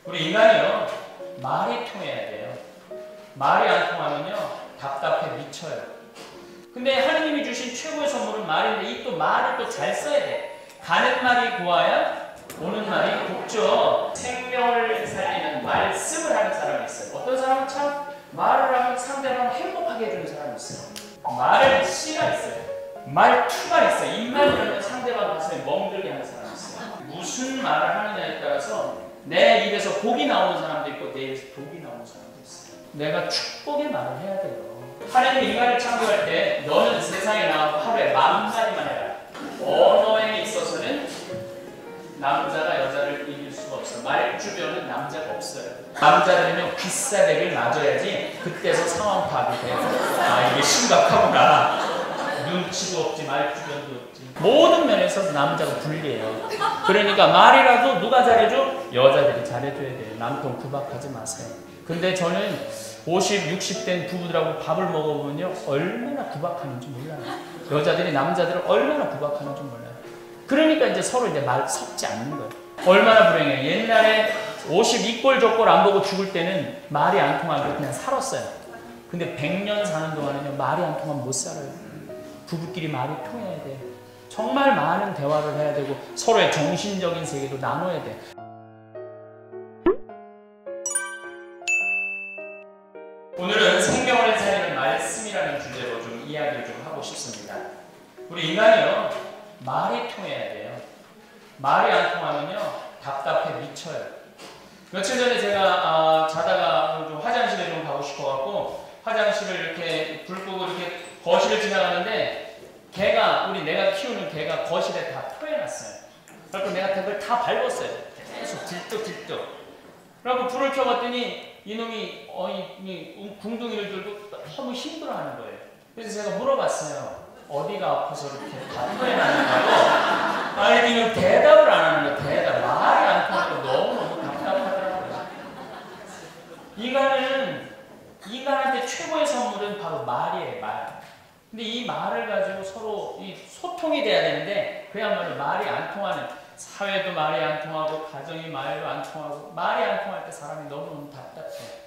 우리 인간이요, 말이 통해야 돼요. 말이 안 통하면요, 답답해 미쳐요. 근데 하느님이 주신 최고의 선물은 말인데 이 또 말을 또 잘 써야 돼. 가는 말이 고와야 오는 말이 곱죠. 생명을 살리는 말씀을 하는 사람이 있어요. 어떤 사람은 참 말을 하면 상대방을 행복하게 해주는 사람이 있어요. 말은 씨가 있어요. 말투가 있어요. 입만 열면 상대방 가슴에 멍들게 하는 사람이 있어요. 무슨 말을 하느냐에 따라서 내 입에서 복이 나오는 사람도 있고 내 입에서 독이 나오는 사람도 있어요. 내가 축복의 말을 해야 돼요. 하나님 인간을 창조할 때 너는 세상에 나와서 하루에 10,000마디만 해라. 언어에 있어서는 남자가 여자를 이길 수가 없어요. 말 주변은 남자가 없어요. 남자들은요 귀싸대기를 맞아야지 그때서 상황 파악이 돼요. 아 이게 심각하구나. 눈치도 없지 말 주변도 없지. 모든 면에서 남자가 불리해요. 그러니까 말이라도 누가 잘해줘? 여자들이 잘해줘야 돼요. 남편 구박하지 마세요. 근데 저는 50, 60 된 부부들하고 밥을 먹어보면요 얼마나 구박하는지 몰라요. 여자들이 남자들을 얼마나 구박하는지 몰라요. 그러니까 이제 서로 이제 말 섞지 않는 거예요. 얼마나 불행해요. 옛날에 52골 저골 안 보고 죽을 때는 말이 안 통하고 그냥 살았어요. 근데 100년 사는 동안은요 말이 안 통하면 못 살아요. 부부끼리 말이 통해야 돼. 정말 많은 대화를 해야 되고 서로의 정신적인 세계도 나눠야 돼. 오늘은 생명을 살리는 말씀이라는 주제로 좀 이야기를 좀 하고 싶습니다. 우리 인간이요 말이 통해야 돼요. 말이 안 통하면요 답답해 미쳐요. 며칠 전에 제가 자다가 좀 화장실에 좀 가고 싶어갖고 화장실을 이렇게 불 끄고 이렇게 거실을 지나가는데 내가 키우는 개가 거실에 다 토해놨어요. 그래서 내가 그걸 다 밟았어요. 계속 들떡들떡. 그래서 불을 켜봤더니 이놈이 궁둥이를 들고 너무 힘들어하는 거예요. 그래서 제가 물어봤어요. 어디가 아파서 이렇게 다 토해놨는가요? 아니 이놈 대답을 안 하는 거예요. 대답. 말이 안 통하고 너무 답답하더라고요. 인간한테 최고의 선물은 바로 말이에요. 말. 근데 이 말을 가지고 서로 이 소통이 돼야 되는데 그야말로 말이 안 통하는 사회도 말이 안 통하고 가정이 말도 안 통하고 말이 안 통할 때 사람이 너무너무 답답해요.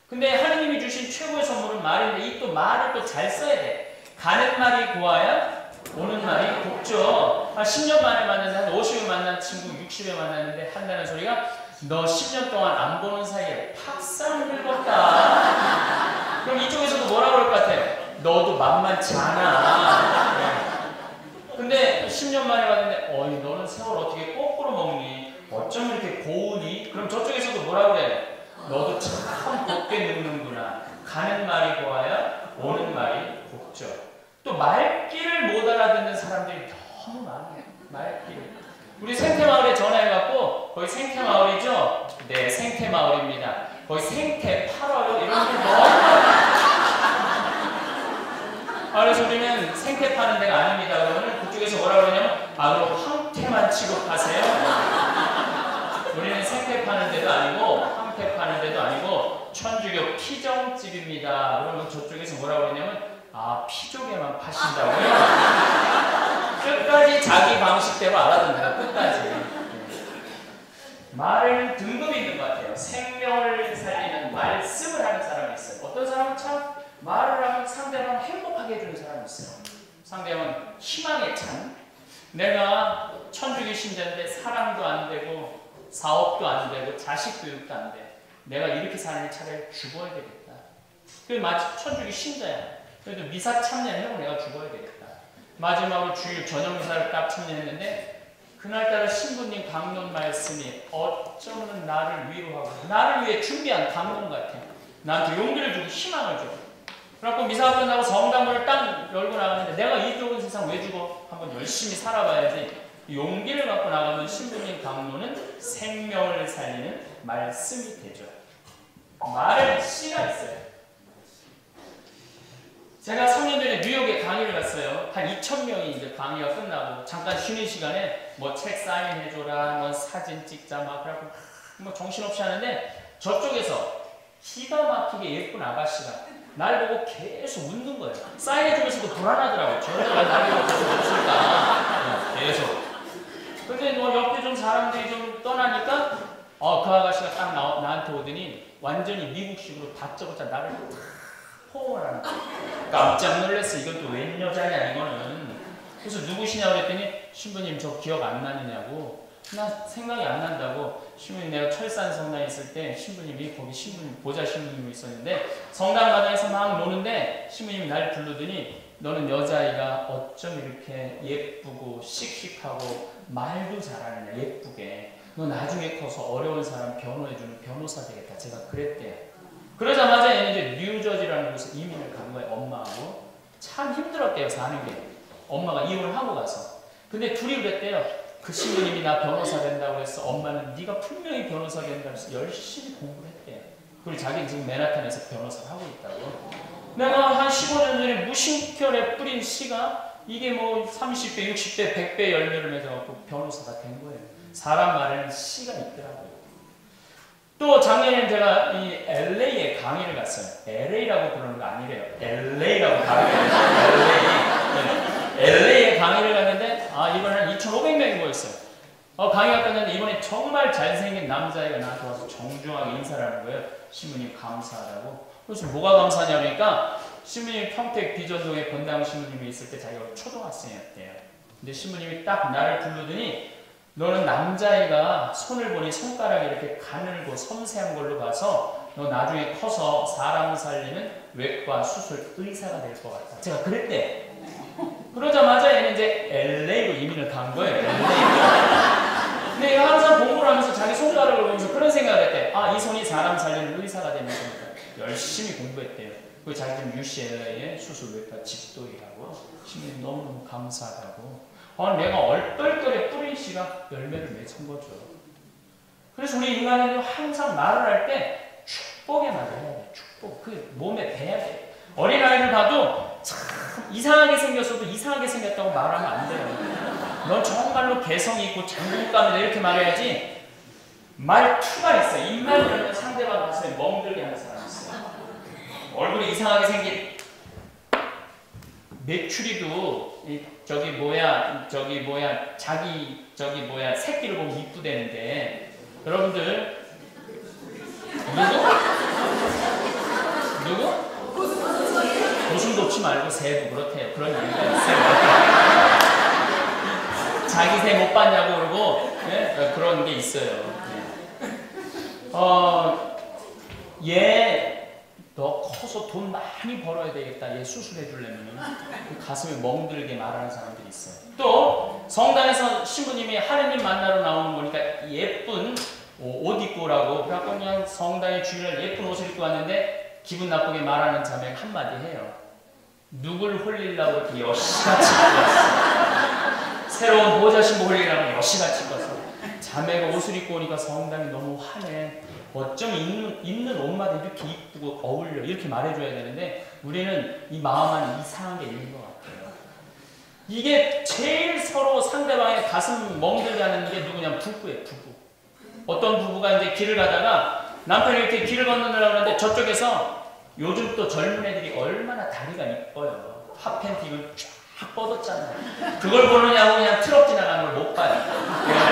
근데 하느님이 주신 최고의 선물은 말인데 이 또 말을 또 잘 써야 돼. 가는 말이 고와야 오는 말이 곱죠. 한 10년 만에 만났는데 한 50에 만난 친구 60에 만났는데 한다는 소리가 너 10년 동안 안 보는 사이에 팍상 늙었다. 그럼 이쪽에서도 뭐라 그럴 것 같아요? 너도 만만치 않아. 근데 10년 만에 봤는데 너는 세월 어떻게 거꾸로 먹니? 어쩜 이렇게 고우니? 그럼 저쪽에서도 뭐라 그래? 너도 참 곱게 늙는구나. 가는 말이 고와야 오는 말이 곱죠. 또 말귀를 못 알아듣는 사람들이 너무 많아요. 말귀를. 우리 생태마을에 전화해갖고 거기 생태마을이죠? 네, 생태마을입니다. 거기 생태 팔아요? 이런 분 너무 그래서 우리는 생태 파는 데가 아닙니다. 그러면 그쪽에서 뭐라 그러냐면 그럼 황태만 취급하세요? 우리는 생태 파는 데도 아니고 황태 파는 데도 아니고 천주교 피정집입니다. 그러면 저쪽에서 뭐라 그러냐면 피조개만 파신다고요? 끝까지 자기 방식대로 알아듣는다. 끝까지. 말은 등급이 있는 것 같아요. 생명을 살리는 말씀을 하는 사람이 있어요. 어떤 사람은 참 말을 하면 상대방을 행복하게 해주는 사람이 있어요. 상대방은 희망에 찬. 내가 천주교 신자인데 사랑도 안 되고 사업도 안 되고 자식 교육도 안 돼. 내가 이렇게 사는 차라리 죽어야 되겠다. 그게 마치 천주교 신자야. 그래도 미사 참여하고 내가 죽어야 되겠다. 마지막으로 주일 저녁 미사를 딱 참여했는데 그날따라 신부님 강론 말씀이 어쩌면 나를 위로하고 나를 위해 준비한 강론 같아. 나한테 용기를 주고 희망을 줘. 그래갖고 미사가 끝나고 성당문을 딱 열고 나가는데 내가 이 좁은 세상 왜 죽어? 한번 열심히 살아봐야지. 용기를 갖고 나가면 신부님 강론은 생명을 살리는 말씀이 되죠. 말에 씨가 있어요. 제가 3년 전에 뉴욕에 강의를 갔어요. 한 2,000명이 이제 강의가 끝나고 잠깐 쉬는 시간에 뭐 책 사인해줘라, 뭐 사진 찍자 막 그래갖고 뭐 정신없이 하는데 저쪽에서 기가 막히게 예쁜 아가씨가 날 보고 계속 웃는 거예요. 사인해주면서도 불안하더라고요. 저희가 날 보고 계속 웃을까. 계속. 근데 뭐 옆에 좀 사람들이 좀 떠나니까 그 아가씨가 딱 나한테 오더니 완전히 미국식으로 다짜고짜 나를 탁 포옹을 하는 거야. 깜짝 놀랐어. 이건 또 웬 여자냐 이거는. 그래서 누구시냐고 그랬더니 신부님 저 기억 안 나느냐고. 나 생각이 안 난다고. 신부님 내가 철산 성당에 있을 때 신부님이 거기 신부님 보좌 신부님이 있었는데 성당 마당에서 막 노는데 신부님이 날 부르더니 너는 여자아이가 어쩜 이렇게 예쁘고 씩씩하고 말도 잘하느냐 예쁘게. 너 나중에 커서 어려운 사람 변호해주는 변호사 되겠다. 제가 그랬대요. 그러자마자 얘는 이제 뉴저지라는 곳에 이민을 간 거예요. 엄마하고. 참 힘들었대요. 사는 게. 엄마가 이혼을 하고 가서. 근데 둘이 그랬대요. 그 신부님이 나 변호사 된다고 해서 엄마는 네가 분명히 변호사 된다고 해서 열심히 공부를 했대요. 그리고 자기는 지금 맨하탄에서 변호사를 하고 있다고. 내가 한 15년 전에 무심결에 뿌린 씨가 이게 뭐 30배, 60배, 100배 열매를 맺어갖고 변호사가 된 거예요. 사람 말에는 씨가 있더라고요. 또 작년에 제가 이 LA에 강의를 갔어요. LA라고 부르는 거 아니래요. LA라고 강의를 했어요. LA에 강의를 갔는데 이번에 한 2,500명이 모였어요. 강의가 끝났는데 이번에 정말 잘생긴 남자애가 나한테 와서 정중하게 인사를 하는 거예요. 신부님 감사하다고. 그래서 뭐가 감사하냐 그러니까 신부님 평택 비전동에 권당 신부님이 있을 때 자기가 초등학생이었대요. 근데 신부님이 딱 나를 부르더니 너는 남자애가 손을 보니 손가락이 이렇게 가늘고 섬세한 걸로 봐서 너 나중에 커서 사람 살리는 외과 수술 의사가 될 것 같다. 제가 그랬대. 그러자마자 얘는 이제 LA로 이민을 간 거예요. 근데 얘가 항상 공부를 하면서 자기 손가락을 보면서 그런 생각을 했대. 이 손이 사람 살리는 의사가 되는 거니까 열심히 공부했대요. 그리고 자기는 UCLA의 수술외과 집도이라고. 신부님 너무너무 감사하다고. 내가 얼떨결에 뿌린 씨가 열매를 맺은 거죠. 그래서 우리 인간은 항상 말을 할 때 축복의 말을 해야 돼. 축복. 그 몸에 배야 돼. 어린아이를 봐도 참 이상하게 생겼어도 이상하게 생겼다고 말하면 안 돼요. 넌 정말로 개성이 있고 장군감이다 이렇게 말해야지. 말투가 있어요. 입만 열면 상대방 가슴에 멍들게 하는 사람이 있어요. 얼굴이 이상하게 생긴 메추리도 새끼를 보면 이쁘대는데 여러분들 누구? 고슴 돕지 말고 새도 그렇대요. 그런 얘기가 있어요. 자기 새 못 봤냐고 그러고 네? 그런 게 있어요. 얘 너 커서 돈 많이 벌어야 되겠다. 얘 수술해 주려면 가슴에 멍들게 말하는 사람들이 있어요. 또 성당에서 신부님이 하느님 만나러 나오는 거니까 예쁜 옷 입고 오라고. 그래갖고 그냥 성당의 주인을 예쁜 옷을 입고 왔는데 기분 나쁘게 말하는 자매가 한마디 해요. 누굴 홀리려고 이렇게 여시같이 입고 왔어. 새로운 보좌 신부 홀리려고 여시같이 입고 왔어. 자매가 옷을 입고 오니까 성당이 너무 화내. 어쩜 입는 옷마다 이렇게 이쁘고 어울려 이렇게 말해줘야 되는데 우리는 이 마음 안에 이상한 게 있는 것 같아요. 이게 제일 서로 상대방의 가슴 멍들게 하는 게 누구냐면 부부예요. 부부. 어떤 부부가 이제 길을 가다가 남편이 이렇게 길을 건너려고 하는데 저쪽에서 요즘 또 젊은 애들이 얼마나 다리가 이뻐요. 핫팬티 입을 쫙 뻗었잖아요. 그걸 보느냐고 그냥 트럭 지나가는 걸 못 봐요.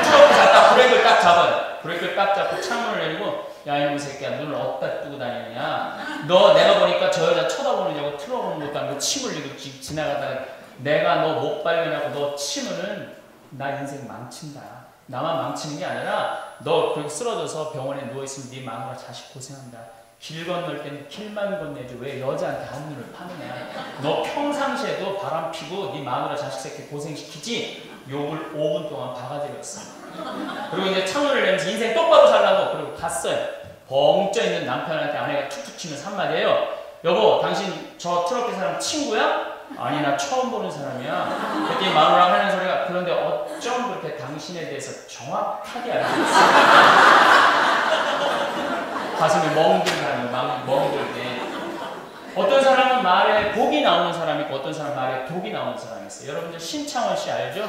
트럭 잡다 브레이크를 딱 잡아요. 브레이크를 딱 잡고 창문을 내리고 야 이놈 새끼야 눈을 어디다 뜨고 다니느냐. 너 내가 보니까 저 여자 쳐다보느냐고 틀어 보는 것도 아니고 침 흘리고 지나가다가 내가 너 못 발견하고 너 치면은 나 인생 망친다. 나만 망치는 게 아니라 너 그렇게 쓰러져서 병원에 누워있으면 네 마누라 자식 고생한다. 길 건널 때는 길만 건네지 왜 여자한테 한눈을 파느냐. 너 평상시에도 바람 피고 네 마누라 자식 새끼 고생시키지. 욕을 5분 동안 바가지로 했어. 그리고 이제 창문을 내면서 인생 똑바로 살라고 그리고 갔어요. 벙쪄 있는 남편한테 아내가 툭툭 치면서 한마디예요. 여보 당신 저 트럭기 사람 친구야? 아니 나 처음 보는 사람이야. 그랬더니 마누라가 하는 소리가 그런데 어쩜 그렇게 당신에 대해서 정확하게 알고 있어. 가슴이 멍들다니 멍들게. 어떤 사람은 말에 복이 나오는 사람이 있고 어떤 사람은 말에 독이 나오는 사람이 있어요. 여러분들 신창원 씨 알죠?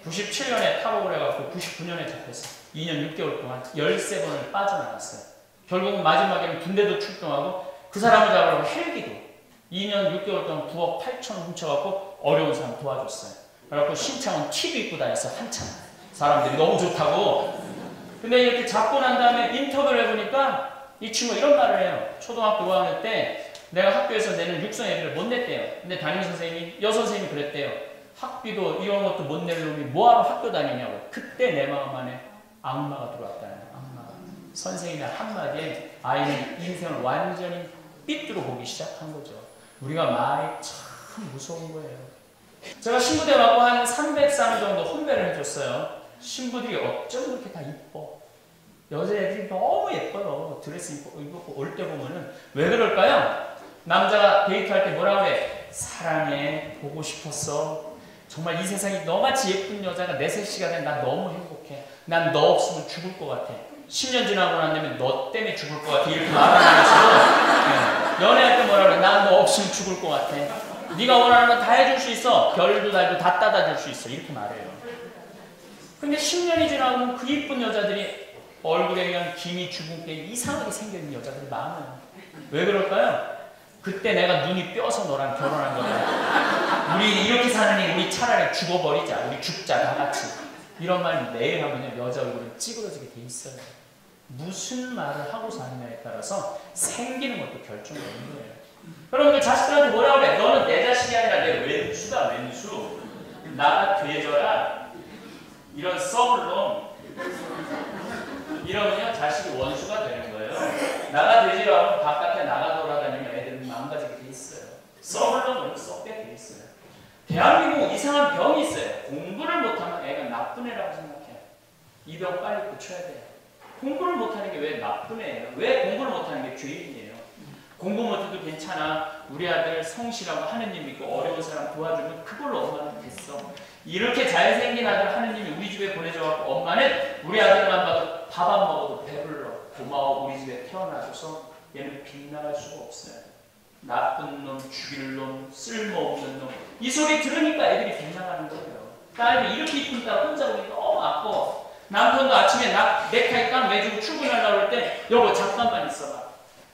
97년에 탈옥을 해갖고 99년에 잡혔어요. 2년 6개월 동안 13번을 빠져나갔어요. 결국 마지막에는 군대도 출동하고 그 사람을 잡으려고 헬기도 2년 6개월 동안 9억 8천을 훔쳐갖고 어려운 사람 도와줬어요. 그래갖고 신창원 TV 입고 다녔어 한참. 사람들이 너무 좋다고. 근데 이렇게 잡고 난 다음에 인터뷰를 해보니까 이 친구가 이런 말을 해요. 초등학교 5학년 때 내가 학교에서 내는 육성 예비를 못 냈대요. 근데 담임선생님이, 여선생님이 그랬대요. 학비도 이런 것도 못 낼 놈이 뭐하러 학교 다니냐고. 그때 내 마음 안에 악마가 들어왔다는 거예요. 악마가. 선생님의 한마디에 아이는 인생을 완전히 삐뚤어 보기 시작한 거죠. 우리가 말이 참 무서운 거예요. 제가 신부대 와고 한 300상 정도 혼배를 해줬어요. 신부들이 어쩜 그렇게 다 이뻐. 여자애들이 너무 예뻐요. 드레스 입고 올 때 보면은. 왜 그럴까요? 남자가 데이트할 때 뭐라 그래? 사랑해, 보고 싶었어. 정말 이 세상에 너같이 예쁜 여자가 내 셋이가 된 나 너무 행복해. 난 너 없으면 죽을 것 같아. 10년 지나고 난 다음에 너 때문에 죽을 것 같아. 이렇게 말하면서 연애할 때 뭐라 그래? 난 너 없으면 죽을 것 같아. 네가 원하는 건 다 해줄 수 있어. 별도 달도 다 따다 줄 수 있어. 이렇게 말해요. 근데 10년이 지나면 그 이쁜 여자들이 얼굴에 그냥 김이 죽은 게 이상하게 생겨있는 여자들이 많아요. 왜 그럴까요? 그때 내가 눈이 뼈서 너랑 결혼한 거야. 우리 이렇게 사느니 우리 차라리 죽어버리자. 우리 죽자 다 같이. 이런 말 매일 하면 여자 얼굴은 찌그러지게 돼 있어요. 무슨 말을 하고 사느냐에 따라서 생기는 것도 결정되는 거예요. 여러분들 자식들한테 뭐라 그래? 너는 내 자식이 아니라 내 왼수다 왼수. 나가 되져라. 이런 썩을 놈. 이러면요 자식이 원수가 되는 거예요. 나가 되지라 하면 바깥에 나가 돌아다니면 애들은 망가지게 돼 있어요. 썩을 놈은 썩게 돼 있어요. 대한민국 이상한 병이 있어요. 공부를 못하면 애가 나쁜 애라고 생각해요. 이 병 빨리 고쳐야 돼요. 공부를 못하는 게 왜 나쁜 애예요? 왜 공부를 못하는 게 죄인이에요? 공부 못해도 괜찮아. 우리 아들 성실하고 하느님 믿고 어려운 사람 도와주면 그걸로 엄마는 됐어. 이렇게 잘생긴 아들 하느님이 우리 집에 보내줘서 엄마는 우리 아들만 봐도 밥 안 먹어도 배불러. 고마워 우리 집에 태어나줘서 얘는 빗나갈 수가 없어요. 나쁜 놈, 죽일 놈, 쓸모없는 놈. 이 소리 들으니까 애들이 빗나가는 거예요. 딸이 이렇게 이쁜 딸 혼자 보니 너무 아까워. 남편도 아침에 넥타이 깡 매주고 출근하려고 할 때 여보 잠깐만 있어봐.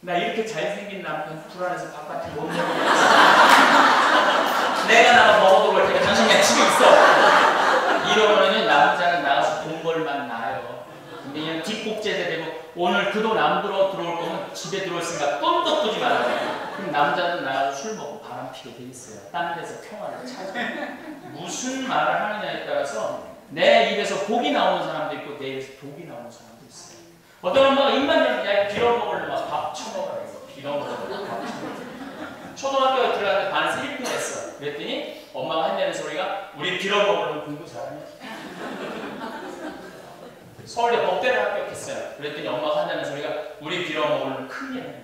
나 이렇게 잘생긴 남편 불안해서 바깥에 못 내보겠어. 내가 나가 먹어도 올 테니까 당신 그냥 집에 있어. 이러면은 남자는 나가서 돈 벌만 나요. 근데 그냥 뒷복제대 되고 오늘 그 돈 안 들어올 거면 집에 들어올 생각 꿈도 꾸지 말아요. 그럼 남자는 나가서 술 먹고 바람 피게 돼 있어요. 딴 데서 평화를 찾아. 무슨 말을 하느냐에 따라서 내 입에서 복이 나오는 사람도 있고 내 입에서 독이 나오는 사람도 있어요. 어떤 엄마가 입만 열면 야 빌어먹으려고 막 밥 처먹으라 이거 빌어먹으려고 밥 처먹으라. 초등학교 들어갔는데 반에서 1등 했어. 그랬더니 엄마가 한다는 소리가 우리 빌어먹으려면 공부 잘하냐? 서울대 법대를 합격했어요. 그랬더니 엄마가 한다는 소리가 우리 빌어먹으려면 큰일 했네.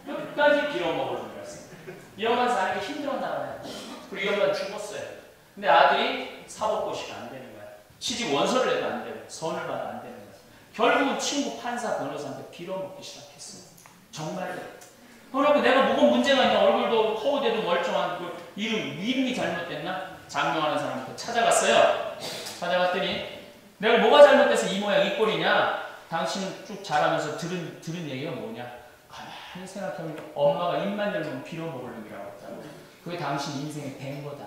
끝까지 빌어먹으려고 그랬어요. 이 엄마는 사는 게 힘들었나 봐요. 그리고 이 엄마는 죽었어요. 근데 아들이 사법고시가 안 되는 거야. 취직 원서를 내도 안 되고 선을 봐도 안 되는 거야. 결국은 친구 판사 변호사한테 빌어먹기 시작했어요. 정말로. 그러고 내가 뭐가 문제가 있냐. 얼굴도 허우대도 멀쩡한 그 이름이 잘못됐나? 장명하는 사람한테 찾아갔어요. 찾아갔더니 내가 뭐가 잘못돼서 이 모양 이 꼴이냐? 당신 쭉 자라면서 들은 얘기가 뭐냐? 가만히 생각해보면 엄마가 입만 열면 빌어먹을 놈이라고 했다고. 그게 당신 인생의 된 거다.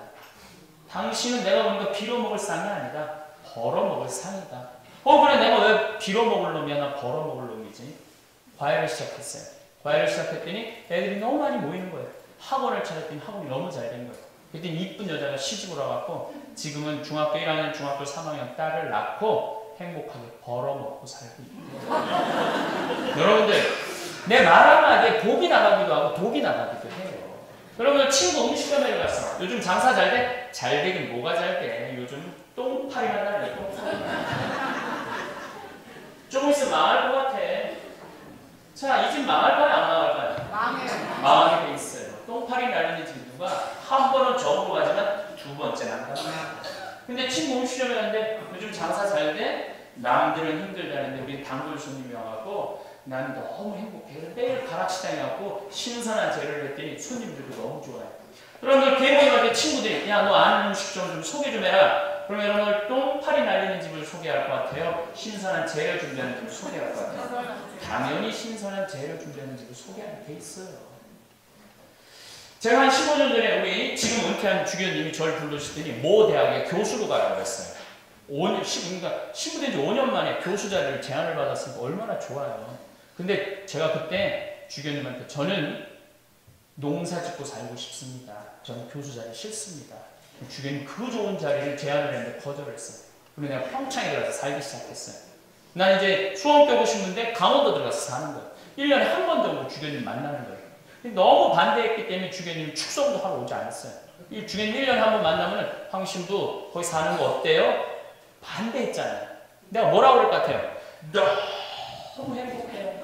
당신은 내가 보니까 빌어먹을 쌍이 아니다. 벌어먹을 상이다. 그래 내가 왜 빌어먹을 놈이야? 나 벌어먹을 놈이지. 과외를 시작했어요. 과외를 시작했더니 애들이 너무 많이 모이는 거예요. 학원을 찾았더니 학원이 너무 잘 된 거예요. 그랬더니 이쁜 여자가 시집을 와갖고 지금은 중학교 1학년, 중학교 3학년 딸을 낳고 행복하게 벌어먹고 살고 있고. 여러분들 내 말 한마디에 복이 나가기도 하고 독이 나가기도 해요. 여러분들 친구 음식점에 갔어. 요즘 장사 잘 돼? 잘 되긴 뭐가 잘 돼? 요즘 똥파리가 날려. 조금 있으면 망할 것 같아. 자, 이 집 망할까요? 안 망할까요? 망해요. 망하게 돼 있어요. 똥파리 날리는 집 누가 한 번은 적으로 가지만 두 번째 난다. 근데 친구 음식점에 갔는데 요즘 장사 잘 돼? 남들은 힘들다는데 우리 단골 손님이 와갖고 나는 너무 행복해. 매일 가락시장에 갖고 신선한 재료를 했더니 손님들도 너무 좋아해. 여러분들 개봉에 갈 때 친구들이 야 너 아는 음식점 좀 소개 좀 해라. 그러면 여러분들 똥파리 날리는 집을 소개할 것 같아요? 신선한 재료 준비하는 집을 소개할 것 같아요? 당연히 신선한 재료 준비하는 집을 소개하게 돼 있어요. 제가 한 15년 전에 우리 지금 은퇴한 주교님이 저를 불러주시더니 모 대학에 교수로 가라고 했어요. 5년, 그러니까 신부된 지 5년 만에 교수 자리를 제안을 받았으니까 얼마나 좋아요. 근데 제가 그때 주교님한테 저는 농사 짓고 살고 싶습니다. 저는 교수 자리 싫습니다. 주교님 그 좋은 자리를 제안을 했는데 거절했어요. 그리고 내가 평창에 들어가서 살기 시작했어요. 난 이제 수원교 오고 싶은데 강원도 들어가서 사는 거예요. 1년에 한 번 정도 주교님 만나는 거예요. 너무 반대했기 때문에 주교님 축성도 하러 오지 않았어요. 이 주교님 1년에 한 번 만나면 황신부 거기 사는 거 어때요? 반대했잖아요. 내가 뭐라고 그럴 것 같아요? 너무 행복해요.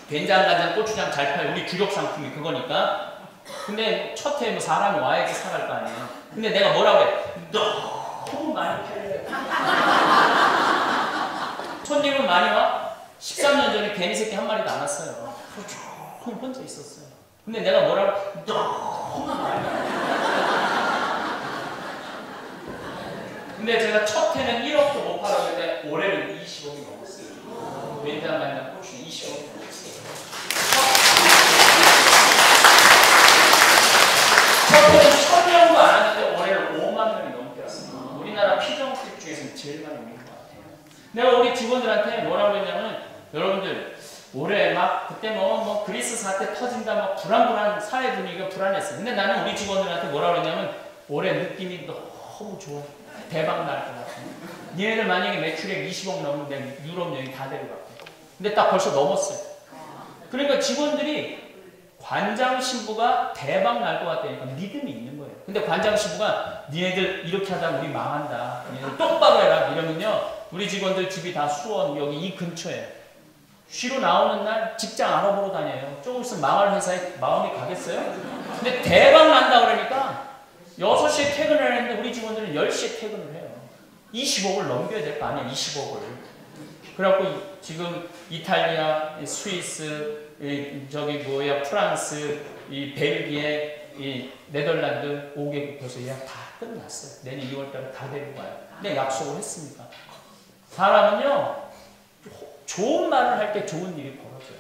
된장, 간장, 고추장 잘 팔 우리 주력 상품이 그거니까. 근데 첫 해 뭐 사람이 와야지 살아갈 거 아니에요. 근데 내가 뭐라고 해? 너무 많이 팔려요. 손님은 많이 와? 13년 전에 개미 새끼 한 마리도 안 왔어요. 조금 혼자 있었어요. 근데 내가 뭐라고? 너무 많이 근데 제가 첫 해는 1억도 못 팔았는데 올해는 20억이 넘었어요. 된장, 간장, 고추 20억이 넘었어요. 첫 해는 1000명도 안 왔는데 올해는 5만 명이 넘게 왔어요. 우리나라 피정식 중에서는 제일 많이 오는 것 같아요. 내가 우리 직원들한테 뭐라고 했냐면 여러분들 올해 막 그때 뭐 그리스 사태 터진다 막 불안불안 사회 분위기가 불안했어요. 근데 나는 우리 직원들한테 뭐라고 했냐면 올해 느낌이 너무 좋아. 대박 날 것 같아. 얘네들 만약에 매출액 20억 넘는데 유럽 여행 다 데려갔고. 근데 딱 벌써 넘었어요. 그러니까 직원들이 관장 신부가 대박 날 것 같다니까 믿음이 있는 거예요. 근데 관장 신부가 니네들 이렇게 하다 우리 망한다. 니네들 똑바로 해라. 이러면요. 우리 직원들 집이 다 수원 여기 이 근처에 쉬러 나오는 날 직장 알아보러 다녀요. 조금 있으면 망할 회사에 마음이 가겠어요? 근데 대박 난다 그러니까 6시에 퇴근을 했는데 우리 직원들은 10시에 퇴근을 해요. 20억을 넘겨야 될 거 아니야, 20억을. 그래갖고 지금 이탈리아, 스위스, 프랑스, 벨기에, 네덜란드 5개국 벌써 예약 다 끝났어요. 내년 2월달에 다 데리고 와요. 근데 약속을 했으니까. 사람은요, 좋은 말을 할 때 좋은 일이 벌어져요.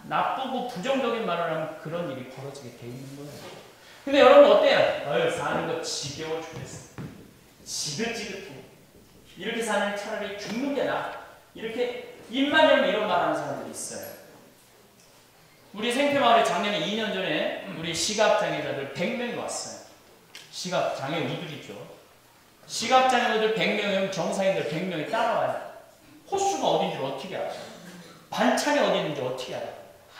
나쁘고 부정적인 말을 하면 그런 일이 벌어지게 돼 있는 거예요. 근데 여러분 어때요? 사는 거 지겨워 죽겠어. 지긋지긋해. 이렇게 사는 차라리 죽는 게 나아. 이렇게 입만 열면 이런 말 하는 사람들이 있어요. 우리 생태마을에 작년에 2년 전에 우리 시각장애자들 100명이 왔어요. 시각장애우들이죠. 시각장애우들 100명이면 정상인들 100명이 따라와요. 호수가 어딘지 어떻게 알아요? 반찬이 어디 있는지 어떻게 알아요?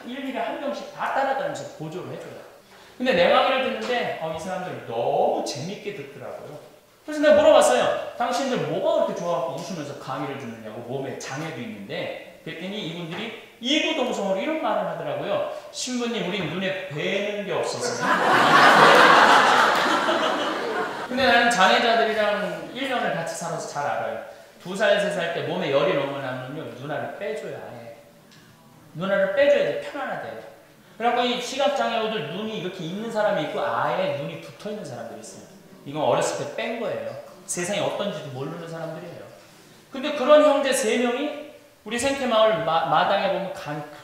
일일이 한 명씩 다 따라다니면서 보조를 해줘요. 근데 내 강의를 듣는데 이 사람들 너무 재밌게 듣더라고요. 그래서 내가 물어봤어요. 당신들 뭐가 그렇게 좋아하고 웃으면서 강의를 듣느냐고. 몸에 장애도 있는데. 그랬더니 이분들이 이구동성으로 이런 말을 하더라고요. 신부님 우리 눈에 뵈는 게 없어서. 근데 나는 장애자들이랑 1년을 같이 살아서 잘 알아요. 2살, 3살 때 몸에 열이 너무 나면요. 누나를 빼줘야 해. 누나를 빼줘야 돼. 편안하대. 그래갖고 이 시각장애우들 눈이 이렇게 있는 사람이 있고 아예 눈이 붙어있는 사람들이 있어요. 이건 어렸을 때 뺀 거예요. 세상이 어떤지도 모르는 사람들이에요. 근데 그런 형제 3명이 우리 생태마을 마당에 보면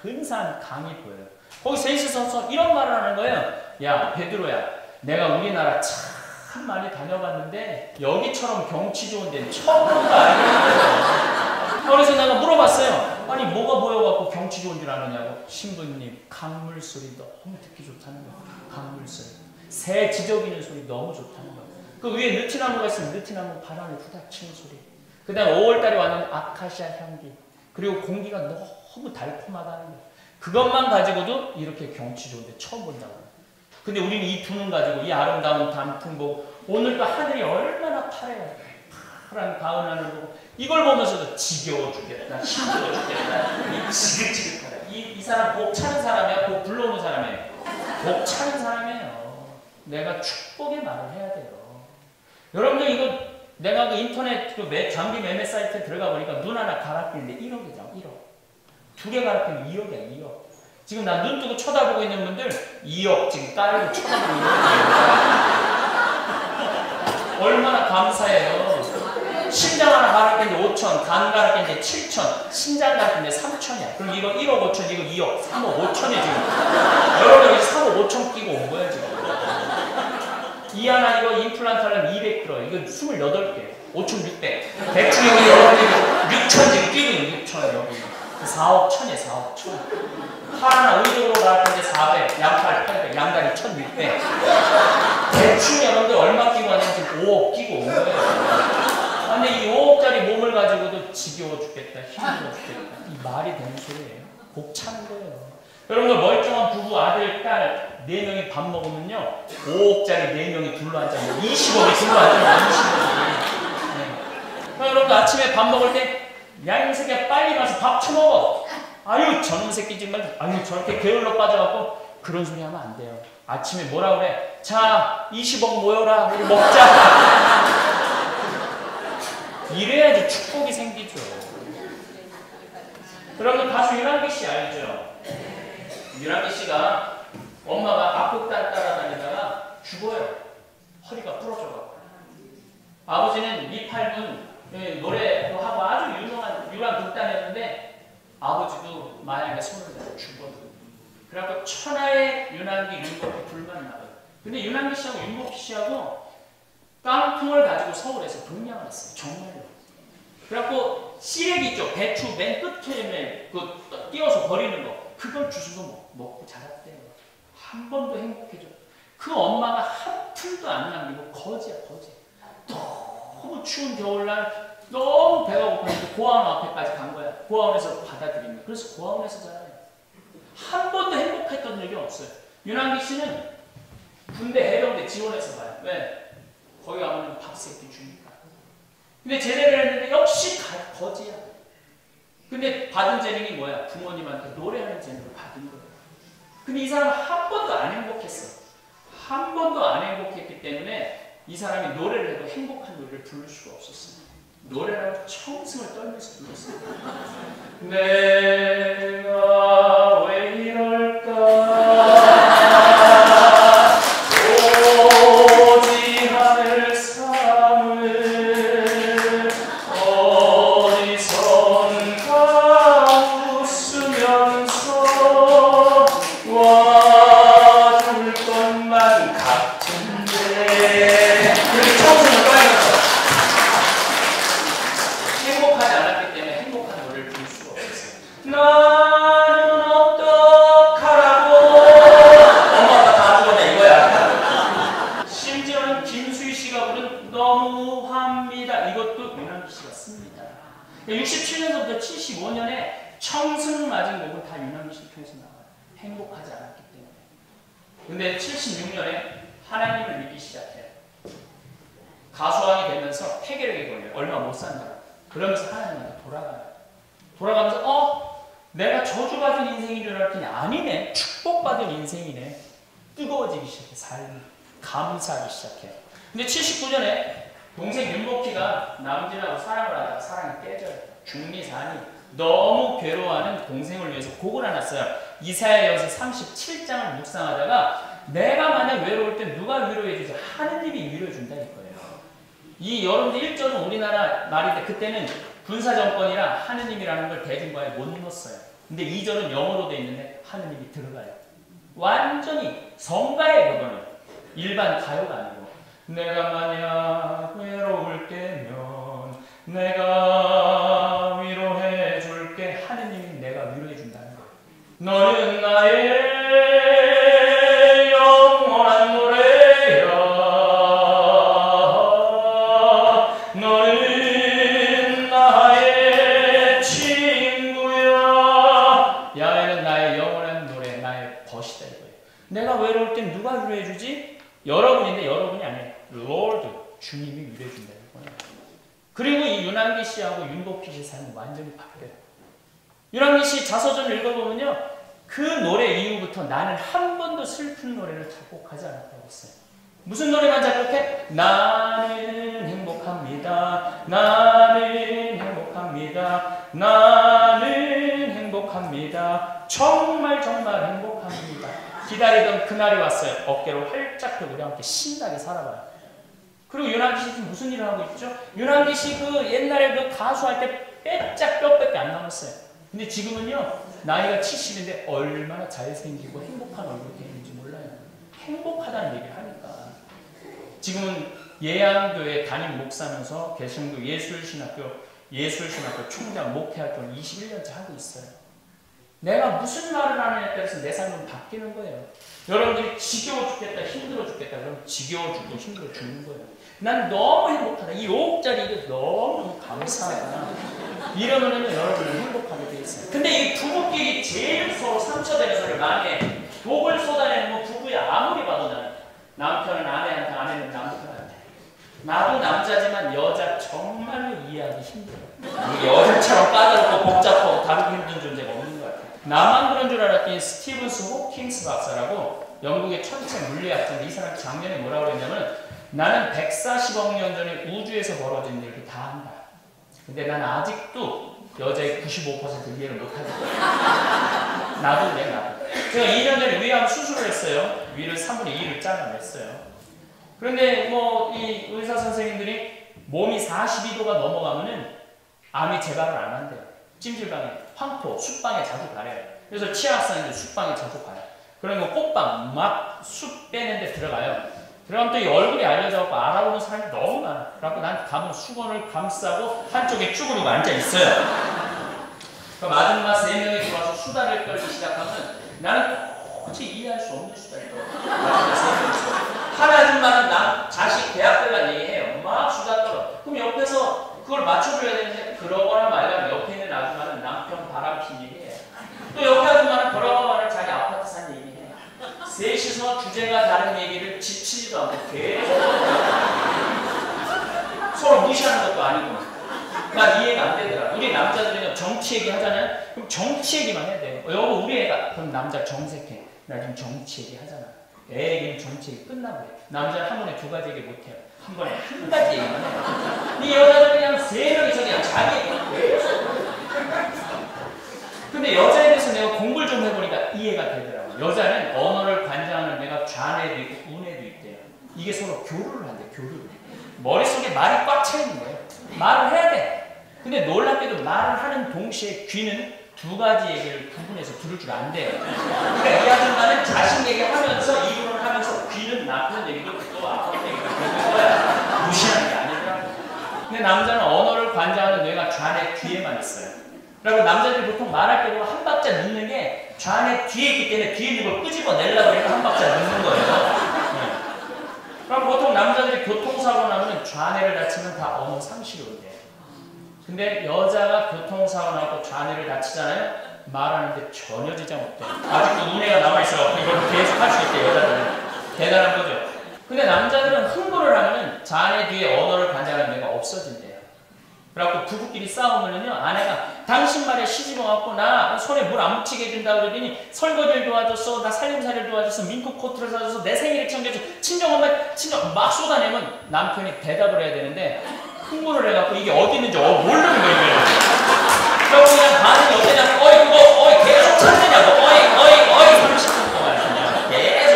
근사한 강이 보여요. 거기 셋이서 이런 말을 하는 거예요. 야 베드로야 내가 우리나라 참 많이 다녀봤는데 여기처럼 경치 좋은 데는 처음 본다. 그래서 내가 물어봤어요. 아니 뭐가 보여갖고 경치 좋은 줄 아느냐고. 신부님 강물 소리 너무 듣기 좋다는 거예요. 강물 소리. 새 지저귀는 소리 너무 좋다는 거예요. 그 위에 느티나무가 있으면 느티나무 바람에 후닥치는 소리. 그 다음에 5월달에 왔는 아카시아 향기. 그리고 공기가 너무 달콤하다는 거예요. 그것만 가지고도 이렇게 경치 좋은데 처음 본다고. 근데 우리는 이 두 눈 가지고 이 아름다운 단풍 보고 오늘 또 하늘이 얼마나 파래요. 파란 가을 하늘 보고 이걸 보면서도 지겨워 죽겠다. 힘들어 죽겠다. 지긋지긋하다. 이 사람 복 차는 사람이야? 복 불러오는 사람이에요? 복 차는 사람이에요. 내가 축복의 말을 해야 돼요. 여러분들 이거 내가 그 인터넷 그 장비 매매 사이트에 들어가 보니까 눈 하나 갈아 끼는데 1억이잖아. 1억. 2개 갈아 끼면 2억이야. 2억. 지금 나 눈 뜨고 쳐다보고 있는 분들 2억 지금 깔고 쳐다보고 있는 거예요. 얼마나 감사해요. 심장 하나 갈아 끼는데 5천, 간 갈아 끼는데 7천, 신장 갈아 끼는데 3천이야. 그럼 이거 1억 5천, 이거 2억, 3억 5천이 지금. 여러분 여기 3억 5천 끼고 온 거야 지금. 이 하나 이거 임플란트 하려면 200 들어. 이거 28개. 5,600. 대충 여기 여러분이 6,000지 끼고 있는 6,000 여기. 4억 1,000이에요. 4억 1,000. 팔 하나 의도로 나갈 때 400. 양팔 800. 양다리 1,600. 대충 여러분들 얼마 끼고 왔는지 5억 끼고 온 거예요. 근데 이 5억짜리 몸을 가지고도 지겨워 죽겠다. 힘들어 죽겠다. 이 말이 되는 소리예요. 곡 차는 거예요. 여러분들 멀쩡한 부부 아들 딸 4명이 밥 먹으면요 5억짜리 4명이 둘러앉아 20억이 둘러앉아 20억이. 네. 여러분들 아침에 밥 먹을 때 야 이 새끼야 빨리 가서 밥 처먹어. 아유 저놈 새끼 정말 아유 저렇게 게을러 빠져갖고 그런 소리 하면 안 돼요. 아침에 뭐라 그래? 자 20억 모여라 우리 먹자. 이래야지 축복이 생기죠. 여러분 가수 유난기 씨 알죠? 유난기 씨가 엄마가 악곡단 따라다니다가 죽어요. 허리가 부러져가지고. 아버지는 미팔군 노래도 하고 아주 유명한 극단이었는데 아버지도 마약에 손을 대고 죽어요. 그래갖고 천하의 유난기, 윤복희 둘만 나와요. 근데 유난기 씨하고 윤복희 씨하고 깡통을 가지고 서울에서 동냥을 했어요. 정말로. 그래갖고 시래기 있죠. 배추 맨 끝에 그 띄워서 버리는 거. 그걸 주워서 먹고 자랐대요. 한 번도 행복해져. 그 엄마가 한 푼도 안 남기고 거지야 거지. 너무 추운 겨울날 너무 배가 고팠는데 고아원 앞에까지 간 거야. 고아원에서 받아들인 거야. 그래서 고아원에서 자라요. 한 번도 행복했던 적이 없어요. 윤한기 씨는 군대 해병대 지원해서 가요. 왜? 거기 가면 밥 세끼 주니까. 근데 제대를 했는데 역시 거지야. 근데 받은 재능이 뭐야? 부모님한테 노래하는 재능을 받은 거예요. 근데 이 사람은 한 번도 안 행복했어. 한 번도 안 행복했기 때문에 이 사람이 노래를 해도 행복한 노래를 부를 수가 없었어요. 노래라고 청승을 떨면서 불렀어요. 내가 왜 이럴까? 너무합니다. 이것도 윤한기 씨가 씁니다. 67년부터 75년에 청승 맞은 곡은 다 윤한기 씨 통해서 나와요. 행복하지 않았기 때문에. 근데 76년에 하나님을 믿기 시작해요. 가수왕이 되면서 폐결핵에 걸려요. 얼마 못 산다. 그러면서 하나님한테 돌아가요. 돌아가면서 내가 저주받은 인생인 줄 알았더니 아니네. 축복받은 인생이네. 뜨거워지기 시작해. 삶이. 감사하기 시작해요. 근데 79년에 동생 윤복희가 남진하고 사랑을 하다가 사랑이 깨져요. 중리산이 너무 괴로워하는 동생을 위해서 곡을 하나 써요. 이사야여서 37장을 묵상하다가 내가 만약 외로울 때 누가 위로해주지? 하느님이 위로해준다 이거예요. 이 여러분들 1절은 우리나라 말인데 그때는 군사정권이라 하느님이라는 걸 대중과에 못 넣었어요. 근데 2절은 영어로 돼 있는데 하느님이 들어가요. 완전히 성가의 그거는 일반 가요가 아니고 내가 만약 외로울 때면 내가 위로해 줄게. 하느님이 내가 위로해 준다는 거예요. 너는 나의 영원한 노래야. 너는 나의 친구야. 야훼는 나의 영원한 노래, 나의 벗이다 이거예요. 내가 외로울 땐 누가 위로해 주지? 여러분인데 여러분이 아니에요. Lord, 주님이 위로해 준다는 거예요. 그리고 이 윤한기 씨하고 윤복희 씨 삶은 완전히 바뀌어요. 윤한기 씨 자서전을 읽어보면요. 그 노래 이후부터 나는 한 번도 슬픈 노래를 작곡하지 않았다고 했어요. 무슨 노래만 작곡해? 나는 행복합니다. 나는 행복합니다. 나는 행복합니다. 정말 정말 행복합니다. 기다리던 그날이 왔어요. 어깨로 활짝 펴고 우리와 함께 신나게 살아봐요. 그리고 윤한기 씨 지금 무슨 일을 하고 있죠? 윤한기 씨 그 옛날에 그 가수할 때 빼짝 뼈밖에 안 남았어요. 근데 지금은요 나이가 70인데 얼마나 잘생기고 행복한 얼굴이 되는지 몰라요. 행복하다는 얘기를 하니까. 지금은 예안교회 담임 목사면서 개성교 예술신학교 총장 목회활동을 21년째 하고 있어요. 내가 무슨 말을 하느냐에 따라서 내 삶은 바뀌는 거예요. 여러분들이 지겨워 죽겠다, 힘들어 죽겠다 그러면 지겨워 죽고 힘들어 죽는 거예요. 난 너무 행복하다. 이 5억짜리 이게 너무 감사하다. 이러면 여러분은 행복하게 돼 있어요. 근데 이 부부끼리 제일 서로 상처되는 소리를 많이 해. 독을 쏟아내는 건 부부야. 아무리 봐도 나는. 남편은 아내한테, 아내는 남편한테. 나도 남자지만 여자 정말로 이해하기 힘들어. 여자처럼 까다롭고 복잡하고 다루기 힘든 존재가 없는 것 같아요. 나만 그런 줄 알았더니 스티븐스 호킹스 박사라고 영국의 천체 물리학자인데 이 사람 작년에 뭐라고 그랬냐면 나는 140억 년 전에 우주에서 벌어진 일을 다 한다. 근데 난 아직도 여자의 95% 이해를 못하겠다. 나도 그래, 나도. 제가 2년 전에 위암 수술을 했어요. 위를 3분의 2를 잘라냈어요. 그런데 이 의사 선생님들이 몸이 42도가 넘어가면은 암이 재발을 안 한대요. 찜질방에, 황토, 숯방에 자주 가래요. 그래서 치아학생들 숯방에 자주 가요. 그러면 꽃방 막 숯 빼는 데 들어가요. 그럼 또 이 얼굴이 알려져갖고 알아보는 사람이 너무 많아. 그래갖고 난 가면 수건을 감싸고 한쪽에 쭈그리고 앉아있어요. 그럼 아줌마 3명이 들어와서 수다를 떨기 시작하면 나는 도저히 이해할 수 없는 수다를 떨어요. 한 아줌마는 자식 대학 들어간 얘기해요. 막 수다 떨어. 그럼 옆에서 그걸 맞춰줘야 되는데 그러거나 말거나 옆에 있는 아줌마는 남편 바람핀 얘기해요. 또 옆에 아줌마는 그러거나 말거나 자기 아파트 산 얘기해요. 셋이서 주제가 다른 얘기를 지치지도 않고 계속 서로 무시하는 것도 아니고 난 이해가 안 되더라. 우리 남자들은 정치 얘기 하잖아요. 그럼 정치 얘기만 해야 돼요. 여보 우리 애가 그럼 남자 정색해. 나 지금 정치 얘기 하잖아. 애 얘기는 정치 얘기 끝나버려. 남자는 한 번에 2가지 얘기 못해요. 한 번에 1가지 얘기만 해요. 이 여자는 그냥 3명이서 그냥 자기 얘기만 계속. 근데 여자에 대해서 내가 공부를 좀 해보니까 이해가 되더라고. 여자는 언어를 관장하는 데가 좌뇌도 있고 우뇌도 있대요. 이게 서로 교류를 한대, 교류를. 머릿속에 말이 꽉 차 있는 거예요. 말을 해야 돼. 근데 놀랍게도 말을 하는 동시에 귀는 2가지 얘기를 구분해서 들을 줄 안 돼요. 그러니까 이 아줌마는 자식 얘기하면서 이론을 하면서 귀는 남편 얘기도 듣고 아빠 얘기도 듣는 거야. 무시하는 게 아니더라고. 근데 남자는 언어를 관장하는 뇌가 좌뇌 뒤에만 있어요. 그리고 남자들이 보통 말할 때 보면 한 박자 넣는 게 좌뇌 뒤에 있기 때문에 뒤에 있는 걸 끄집어내려고 해서 한 박자 넣는 거예요. 네. 그럼 보통 남자들이 교통사고 나면 좌뇌를 다치면 다 언어 상실이 온대요. 근데 여자가 교통사고 나고 좌뇌를 다치잖아요. 말하는데 전혀 지장 없대요. 아직도 우뇌가 남아있어. 이걸 계속 할 수 있대요. 여자들은. 대단한 거죠. 근데 남자들은 흥분을 하면 좌뇌 뒤에 언어를 관장하는 뇌가 없어진대요. 그래갖고 부부끼리 싸우면은요, 아내가 당신 말에 시집와갖고 나 손에 물 안 묻히게 해준다 그러더니 설거지를 도와줬어, 나 살림살이를 도와줬어, 민트 코트를 사줘서 내 생일을 챙겨줘, 친정엄마, 친정 막 쏟아내면 남편이 대답을 해야 되는데 흥분을 해갖고 이게 어디 있는지 모르는 거예요. 그러고 그냥 반응이 어떠냐면 어이 그거 어이 계속 찾느냐고 어이 30분 동안 그냥 계속.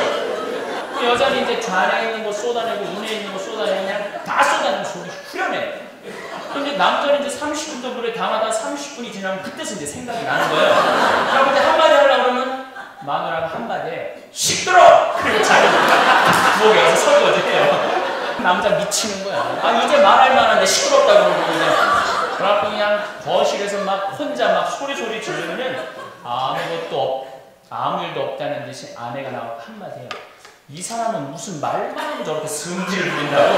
그 여자는 이제 좌뇌에 있는 거 쏟아내고 우뇌에 있는 거 쏟아내고 그냥 다 쏟아내는 속이 후련해. 근데 남자는 이제 30분 정도를 당하다 30분이 지나면 그때서 이제 생각이 나는 거예요. 그럼 이제 한마디 하려고 그러면 마누라가 한마디에 시끄러! 그리고 자기 목에 와서 설거지해요. 남자 미치는 거야. 아 이제 말할 만한데 시끄럽다고 그러고 그냥. 그래갖고 그냥 거실에서 막 혼자 막 소리 지르면은 아무 일도 없다는 듯이 아내가 나와서 한마디 해요. 이 사람은 무슨 말만 하면 저렇게 승질을 부린다고.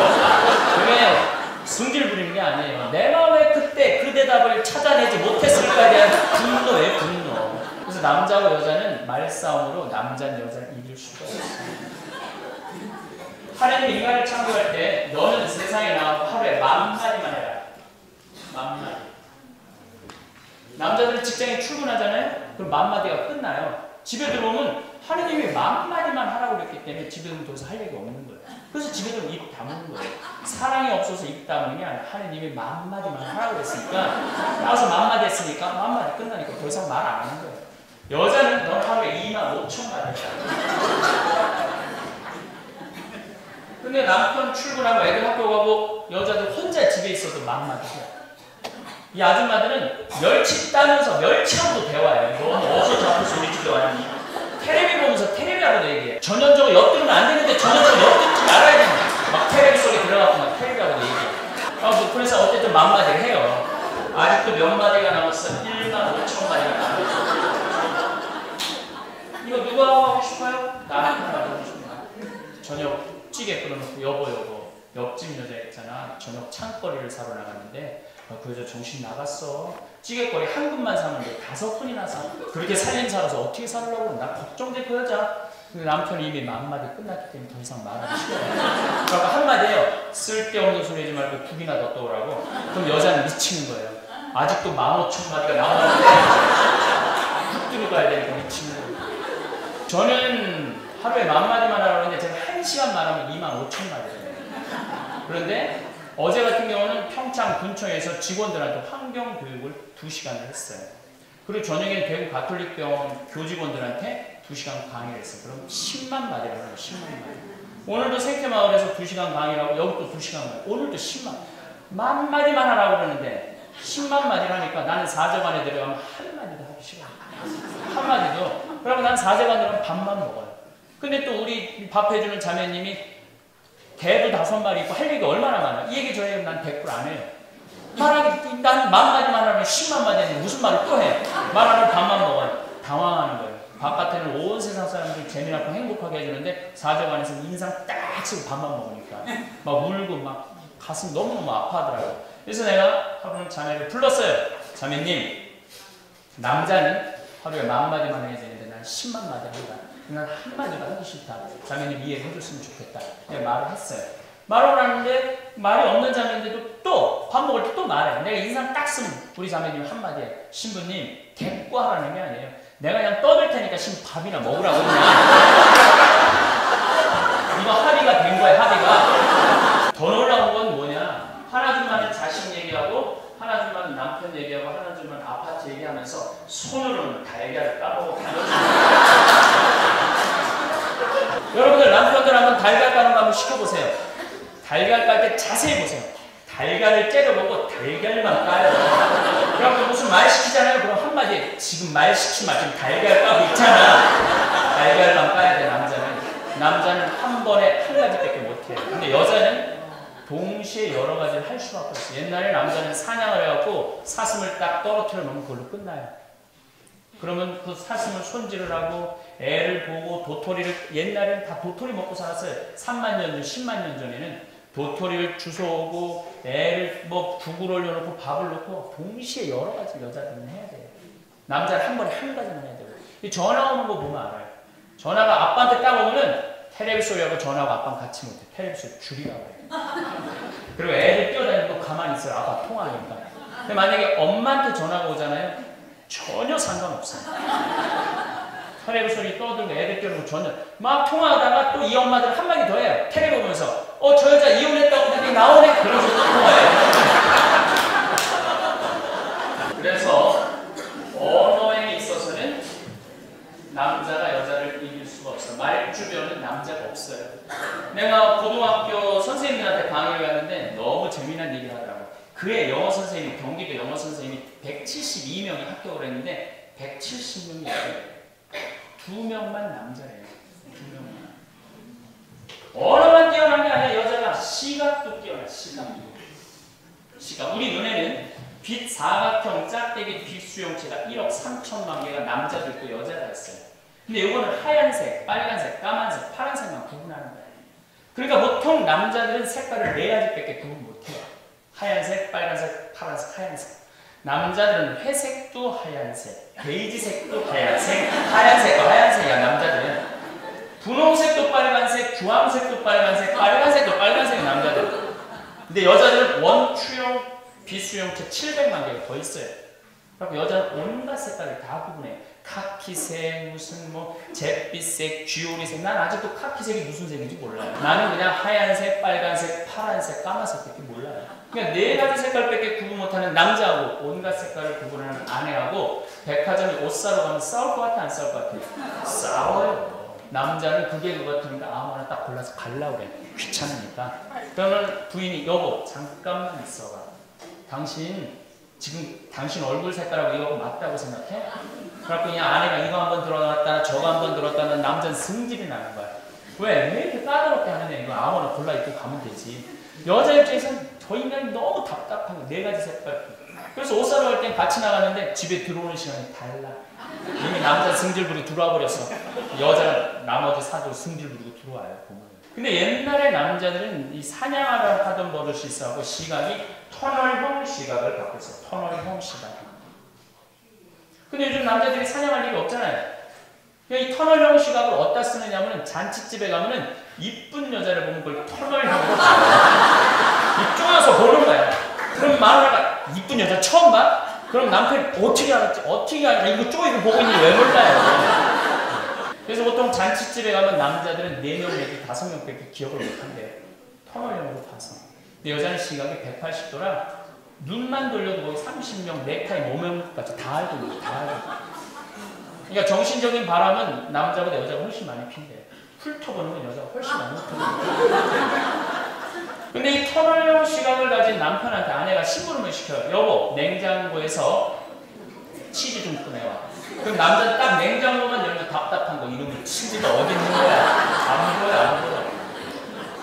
그게 승질 부리는 게 아니에요. 내가 왜 그때 그 대답을 찾아내지 못했을까에 대한 분노예요, 분노. 그래서 남자와 여자는 말싸움으로 남자는 여자를 이길 수가 없어요. 하나님이 인간을 창조할 때 너는 세상에 나와서 하루에 10,000마디만 해라. 10,000마디. 남자들은 직장에 출근하잖아요? 그럼 10,000마디가 끝나요. 집에 들어오면 하나님이 10,000마디만 하라고 그랬기 때문에 집에는 더 이상 할 얘기가 없는 거예요. 그래서 집에는 입 다무는 거예요. 사랑이 없어서 입 다무는 게 아니라 하나님이 10,000마디만 하라고 그랬으니까 나와서 10,000마디 했으니까 10,000마디 끝나니까 더 이상 말 안 하는 거예요. 여자는 넌 하루에 25,000마디야. 근데 남편 출근하고 애들 학교 가고 여자들 혼자 집에 있어도 10,000마디야. 이 아줌마들은 멸치 따면서 멸치하고도 대화해요. 넌 어디서 자꾸 소리치러 왔니? 테레비 보면서 테레비하고도 얘기해. 전형적으로 엿들으면 안 되는데 전형적으로 엿들지 말아야 됩니다. 막 테레비 또 만마디를 해요. 아직도 몇 마디가 남았어? 1만 5천 마디가 남았어. 이거 누가 하고 싶어요? 나한테 하고 싶어요. 저녁 찌개 끓여놓고 여보 옆집 여자 있잖아. 저녁 창거리를 사러 나갔는데 그 여자 정신 나갔어. 찌개거리 한 근만 사는데 5근이나 사. 그렇게 살림살아서 어떻게 살려고. 나 걱정돼 그 여자. 근데 남편이 이미 만마디 끝났기 때문에 더 이상 말하기 싫어요. 그러니까 한마디 해요. 쓸데없는 소리 하지 말고 2개나 더 떠오라고. 그럼 여자는 미치는 거예요. 아직도 15,000마디가 나오는데 훅 들어가야 되니까 미치는 거예요. 저는 하루에 10,000마디만 하라고 하는데 제가 1시간 말하면 25,000마디예요. 그런데 어제 같은 경우는 평창 군청에서 직원들한테 환경교육을 2시간을 했어요. 그리고 저녁에 대구 가톨릭병원 교직원들한테 2시간 강의를 했어요. 그럼 10만 마디를 하는 거예요. 10만 마디. 오늘도 생태마을에서 2시간 강의를 하고 여기 또 2시간 강의. 오늘도 10만. 10,000마디만 하라고 그러는데 10만 마디를 하니까 나는 사제관에 들어가면 한마디도 하기 싫어요. 한마디도. 그러면 난 사제관 들어가면 밥만 먹어요. 근데 또 우리 밥 해주는 자매님이 개도 5마리 있고 할 얘기 얼마나 많아요. 이 얘기 저 얘기 난 댓글 안 해요. 말하기 난 10,000마디만 하면 10만 마디 했는데 무슨 말을 또 해. 말하면 밥만 먹어요. 당황하는 거예요. 바깥에는 온 세상 사람들이 재미나고 행복하게 해주는데 사제관에서는 인상 딱 쓰고 밥만 먹으니까 막 울고 막 가슴 너무너무 아파하더라고요. 그래서 내가 하루는 자매를 불렀어요. 자매님, 남자는 하루에 10,000마디만 해야 되는데 난 10만 마디 한다. 난 한마디가 하기 싫다. 자매님 이해해 줬으면 좋겠다. 내가 말을 했어요. 말을 하는데 말이 없는 자매인데도 또 밥 먹을 때 또 말해. 내가 인상 딱 쓰면 우리 자매님 한마디에 신부님 대꾸하라는 게 아니에요. 내가 그냥 떠들 테니까 신부 밥이나 먹으라고 그냥. 이거 합의가 된 거야. 합의가. 더 놀라운 건 뭐냐. 하나둘만은 자식 얘기하고 하나둘만은 남편 얘기하고 하나둘만은 아파트 얘기하면서 손으로는 달걀을 까먹고 여러분들 남편들 한번 달걀 까는 거 한번 시켜보세요. 달걀 깔 때 자세히 보세요. 달걀을 째려보고 달걀만 까요. 그럼 무슨 말 시키잖아요. 그럼 한마디 지금 말 시키면 지금 달걀 까고 있잖아. 달걀만 까야 돼. 남자는 한 번에 한 가지밖에 못해요. 근데 여자는 동시에 여러 가지를 할 수밖에 없어요. 옛날에 남자는 사냥을 해갖고 사슴을 딱 떨어뜨려 놓으면 그걸로 끝나요. 그러면 그 사슴을 손질을 하고 애를 보고 도토리를 옛날에는 다 도토리 먹고 살았어요. 3만 년 전, 10만 년 전에는 도토리를 주워오고 애를 뭐 국을 올려놓고 밥을 넣고 동시에 여러 가지 여자들은 해야 돼요. 남자는 한 번에 한 가지만 해야 돼요. 전화 오는 거 보면 알아요. 전화가 아빠한테 딱 오면은 테레비 소리하고 전화하고 아빠는 같이 못해. 테레비 소리 줄이라고 해요. 그리고 애를 뛰어다니고 가만히 있어요. 아빠 통화하니까. 근데 만약에 엄마한테 전화가 오잖아요. 전혀 상관없어요. 테레비 소리 떠들고 애들 뛰어들고 전혀 막 통화하다가 또 이 엄마들 한마디 더 해요. 테레비 보면서 저 여자 이혼했다고 하더니 나오네? 그러면서 또 통화해요. 그래서 언어에 있어서는 남자가 여자를 이길 수가 없어. 말 주변은 남자가 없어요. 내가 고등학교 선생님들한테 강의를 가는데 너무 재미난 얘기를 하더라고요. 그의 영어 선생님이 경기도 영어 선생님이 172명이 합격을 했는데 170명이 여자예요. 2명만 남자래요. 2명만. 언어만 뛰어난 게 아니라 여자가 시각도 뛰어나. 시각. 우리 눈에는 빛 사각형 짝대기 빛 수용체가 1억 3천만 개가 남자도 있고 여자가 있어요. 근데 이거는 하얀색, 빨간색, 까만색, 파란색만 구분하는 거예요. 그러니까 보통 남자들은 색깔을 4가지밖에 구분 못해요. 하얀색, 빨간색, 파란색, 하얀색. 남자들은 회색도 하얀색, 베이지색도 하얀색, 하얀색도 하얀색이야. 남자들은 분홍색도 빨간색, 주황색도 빨간색, 빨간색도 빨간색이 남자들. 근데 여자들은 원추용 비수용체 700만 개가 더 있어요. 그리고 여자는 온갖 색깔을 다 구분해. 카키색, 무슨 뭐 잿빛색, 쥐오리색. 난 아직도 카키색이 무슨 색인지 몰라요. 나는 그냥 하얀색, 빨간색, 파란색, 까만색밖에 몰라요. 그러니까 4가지 색깔밖에 구분 못하는 남자하고 온갖 색깔을 구분하는 아내하고 백화점에 옷 사러 가면 싸울 것 같아, 안 싸울 것 같아? 싸워요. 남자는 그게 그거 같으니까 아무나 딱 골라서 갈라 그래. 귀찮으니까. 그러면 부인이 여보 잠깐만 있어봐. 당신 얼굴 색깔하고 이거 맞다고 생각해? 그래갖고 그냥 아내가 이거 한번 들어갔다 저거 한번 들었다는 남자는 승질이 나는 거야. 왜 이렇게 까다롭게 하느냐. 이거 아무나 골라 입고 가면 되지. 여자 입장에서는 저 인간이 너무 답답한 거, 4가지 색깔. 그래서 옷 사러 갈 땐 같이 나갔는데 집에 들어오는 시간이 달라. 이미 남자 승질 부리고 들어와 버렸어. 여자가 나머지 사도 승질 부리고 들어와요. 보면. 근데 옛날에 남자들은 이 사냥하러 하던 버릇이 있어하고 시각이 터널형 시각을 갖고 있어요. 터널형 시각. 근데 요즘 남자들이 사냥할 일이 없잖아요. 이 터널형 시각을 어디다 쓰느냐면 잔치집에 가면은 이쁜 여자를 보면 그걸 터널형으로 이 쪼여서 보는 거야. 그럼 마누라가 이쁜 여자 처음 봐? 그럼 남편이 어떻게 알았지? 어떻게 알아? 이거 쪼이고 보고 있는지 왜 몰라요? 그래서 보통 잔치집에 가면 남자들은 4명 내지 5명밖에 기억을 못한대요. 터널형으로 봐서. 근데 여자는 시각이 180도라 눈만 돌려도 거의 30명, 넥타이 5명까지 다 알고 있는 다 알고. 그러니까 정신적인 바람은 남자보다 여자가 훨씬 많이 핀대요. 훑어보는 건 여자가 훨씬 많이 훑어보는. 근데 이 터널형 시각을 가진 남편한테 아내가 심부름을 시켜요. 여보, 냉장고에서 치즈 좀 꺼내와. 그럼 남자는 딱 냉장고만 열면 답답한 거 이러면 치즈가 어디 있는 거야? 안 보여, 안 보여.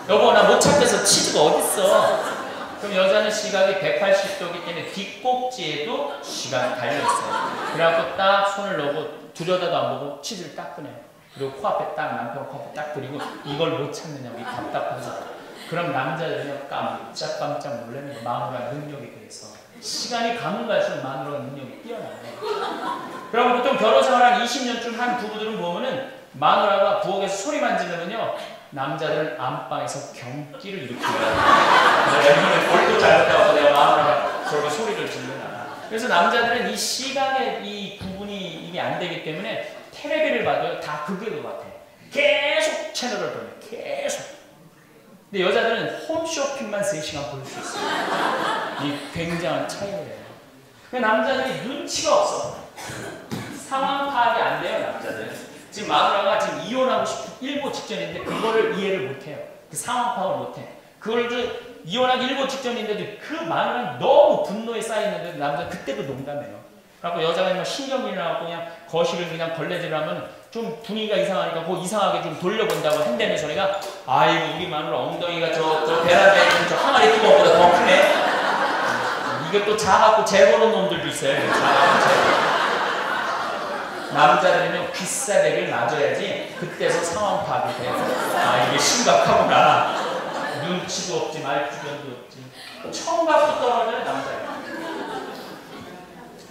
여보, 나 못 찾겠어. 치즈가 어딨어? 그럼 여자는 시각이 180도이기 때문에 뒷꼭지에도 시각이 달려있어요. 그래갖고 딱 손을 넣고 들여다도 안 보고 치즈를 딱 꺼내요. 그리고 코앞에 딱 남편 코앞에 딱 그리고 이걸 못 찾느냐고 이 답답해서. 그럼 남자들은요 깜짝깜짝 놀라는 거 마누라 능력에 대해서. 시간이 가면 갈수록 마누라 능력이 뛰어나요. 그럼 보통 결혼생활 한 20년쯤 한 부부들은 보면은 마누라가 부엌에서 소리만 지르면요 남자들은 안방에서 경기를 일으켜요. 내가 볼도 잘못하고 내가 마누라가 저렇게 소리를 지르나. 그래서 남자들은 이 시각의 이 구분이 이게 안 되기 때문에 텔레비를 봐도 다 극의 같아. 계속 채널을 보내. 계속. 근데 여자들은 홈쇼핑만 3시간 볼 수 있어요. 이 굉장한 차이예요. 남자들이 눈치가 없어. 상황 파악이 안 돼요, 남자들. 지금 마누라가 지금 이혼하고 싶은 일보 직전인데 그거를 이해를 못해요. 그 상황 파악을 못해. 그걸 이혼하기 일보 직전인데도 그 마누라는 너무 분노에 쌓이는데도 남자는 그때도 농담해요. 그래갖고 여자가 그냥 신경이 나고 그냥 거실을 그냥 걸레질을 하면 좀 분위기가 이상하니까 그 이상하게 좀 돌려본다고 한다는 소리가 아이고 우리 마누라 엉덩이가 저 베란다에 있는 저 항아리 뚜껑보다 더 크네. 이게 또 작아갖고 재보는 놈들도 있어요. 남자들은요 귀싸대기를 맞아야지 그때서 상황 파악이 돼요. 아 이게 심각하구나. 눈치도 없지 말주변도 없지. 청각도 떨어져요 남자가.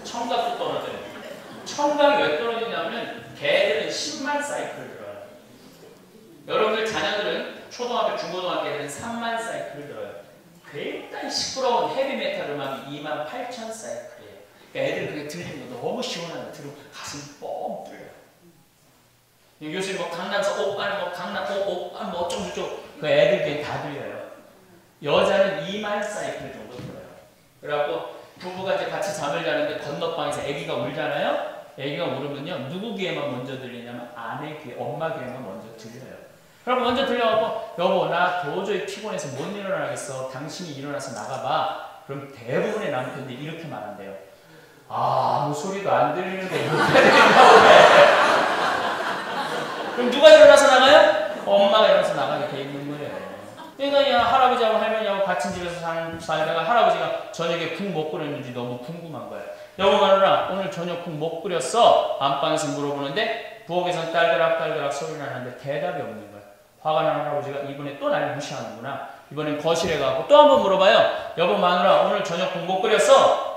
청각도 떨어져요. 청각이 왜 떨어지냐면 개들은 10만 사이클을 들어요. 여러분들 자녀들은 초등학교, 중고등학교 애들은 3만 사이클을 들어요. 굉장히 시끄러운 헤비메탈 음악이 28,000 사이클이에요. 그러니까 애들은 그게 들리는 거 너무 시원하다. 들으면 가슴이 뻥 뚫려요. 요새 뭐 강남서 오빠, 뭐 강남 오빠, 뭐 어쩌고저쩌고 그 애들끼리 다 들려요. 여자는 2만 사이클 정도 들어요. 그래갖고 부부가 이제 같이 잠을 자는데 건너방에서 아기가 울잖아요. 아기가 울으면요 누구 귀에만 먼저 들리냐면 아내 귀에, 엄마 귀에만 먼저 들려요. 그럼 먼저 들려갖고 여보 나 도저히 피곤해서 못 일어나겠어. 당신이 일어나서 나가봐. 그럼 대부분의 남편들이 이렇게 말한대요. 아 아무 소리도 안 들리는데 못 들린다고 해. 그럼 누가 일어나서 나가요? 엄마가 일어나서 나가게 돼 있는 거예요. 그러니까 야, 할아버지하고 할머니하고 같은 집에서 살다가 할아버지가 저녁에 국 못 끓였는지 너무 궁금한 거예요. 여보 마누라 오늘 저녁 국 못 끓였어? 안방에서 물어보는데 부엌에서는 딸그락 소리 나는데 대답이 없는 거예요. 화가 난 할아버지가 이번에 또 날 무시하는구나. 이번엔 거실에 가고 또 한 번 물어봐요. 여보 마누라 오늘 저녁 국 못 끓였어?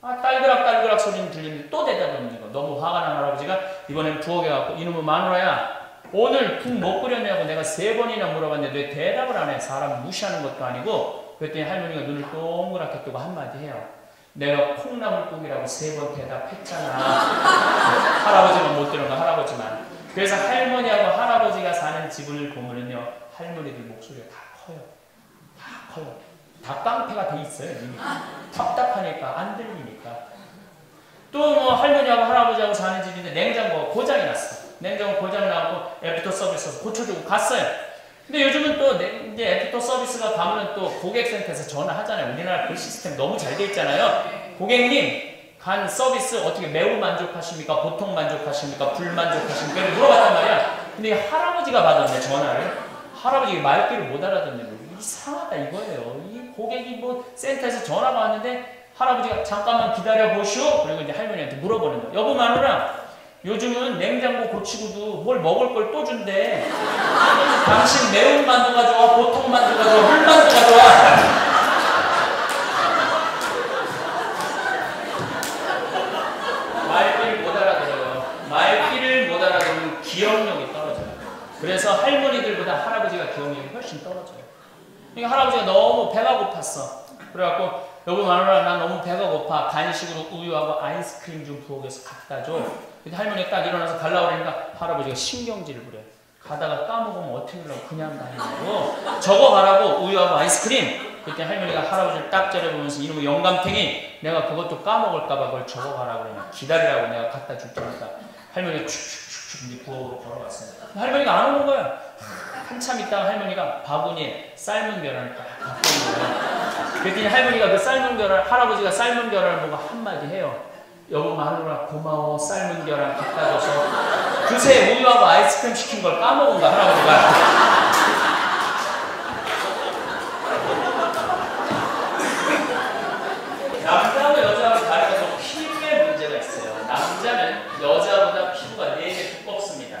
아 딸그락 소리는 들리는데 또 대답이 없는 거. 너무 화가 난 할아버지가 이번엔 부엌에 가고 이놈의 마누라야 오늘 국 못 끓였냐고 내가 3번이나 물어봤는데 왜 대답을 안 해? 사람 무시하는 것도 아니고. 그랬더니 할머니가 눈을 동그랗게 뜨고 한마디 해요. 내가 콩나물국이라고 3번 대답했잖아. 할아버지만 못 들은 거 할아버지만. 그래서 할머니하고 할아버지가 사는 집을 보면은요 할머니들 목소리가 다 커요. 다 커요. 다 깡패가 돼 있어요. 이미. 답답하니까 안 들리니까. 또 뭐 할머니하고 할아버지하고 사는 집인데 냉장고가 고장이 났어. 냉장고 고장 나고 애프터 서비스에서 고쳐주고 갔어요. 근데 요즘은 또 이제 애프터 서비스가 가면은 또 고객센터에서 전화하잖아요. 우리나라 그 시스템 너무 잘 돼 있잖아요. 고객님 간 서비스 어떻게 매우 만족하십니까? 보통 만족하십니까? 불만족하십니까? 이렇게 물어봤단 말이야. 근데 할아버지가 받았네 전화를. 할아버지가 말귀를 못 알아듣는 거예요. 이상하다 이거예요. 고객이 뭐 센터에서 전화가 왔는데 할아버지가 잠깐만 기다려 보시오. 그리고 이제 할머니한테 물어보는 거야. 여보 마누라, 요즘은 냉장고 고치고도 뭘 먹을 걸 또 준대. 당신 매운 만두가 좋아, 보통 만두가 좋아, 물만두가 좋아. 말귀를 못 알아들어요. 말귀를 못 알아들으면 기억력이 떨어져요. 그래서 할머니들보다 할아버지가 기억력이 훨씬 떨어져요. 그러니까 할아버지가 너무 배가 고팠어. 그래갖고 여보 마누라 나 너무 배가 고파. 간식으로 우유하고 아이스크림 좀 부엌에서 갖다 줘. 근데 할머니가 딱 일어나서 가려고 그러니까 할아버지가 신경질을 부려요. 가다가 까먹으면 어떻게 하려고 그냥 다니냐고. 저거 가라고 우유하고 아이스크림. 그때 할머니가 할아버지를 딱 째려보면서 이놈의 영감탱이 내가 그것도 까먹을까봐 그걸 저거 가라고 그러냐. 기다리라고 내가 갖다 줄 테니까. 할머니가 축축축축 이제 부엌으로 걸어갔어요. 할머니가 안 오는 거야. 한참 있다가 할머니가 바구니에 삶은 계란을 딱 갖고 온 거예요. 그랬더니 할머니가 그 삶은 계란, 할아버지가 삶은 계란을 보고 한마디 해요. 여보 마누라 고마워 삶은 계란 갖다 줘서. 그새 우유하고 아이스크림 시킨 걸 까먹은 거야 할아버지가. 남자하고 여자하고 다르게 좀 피부에 문제가 있어요. 남자는 여자보다 피부가 4배 두껍습니다.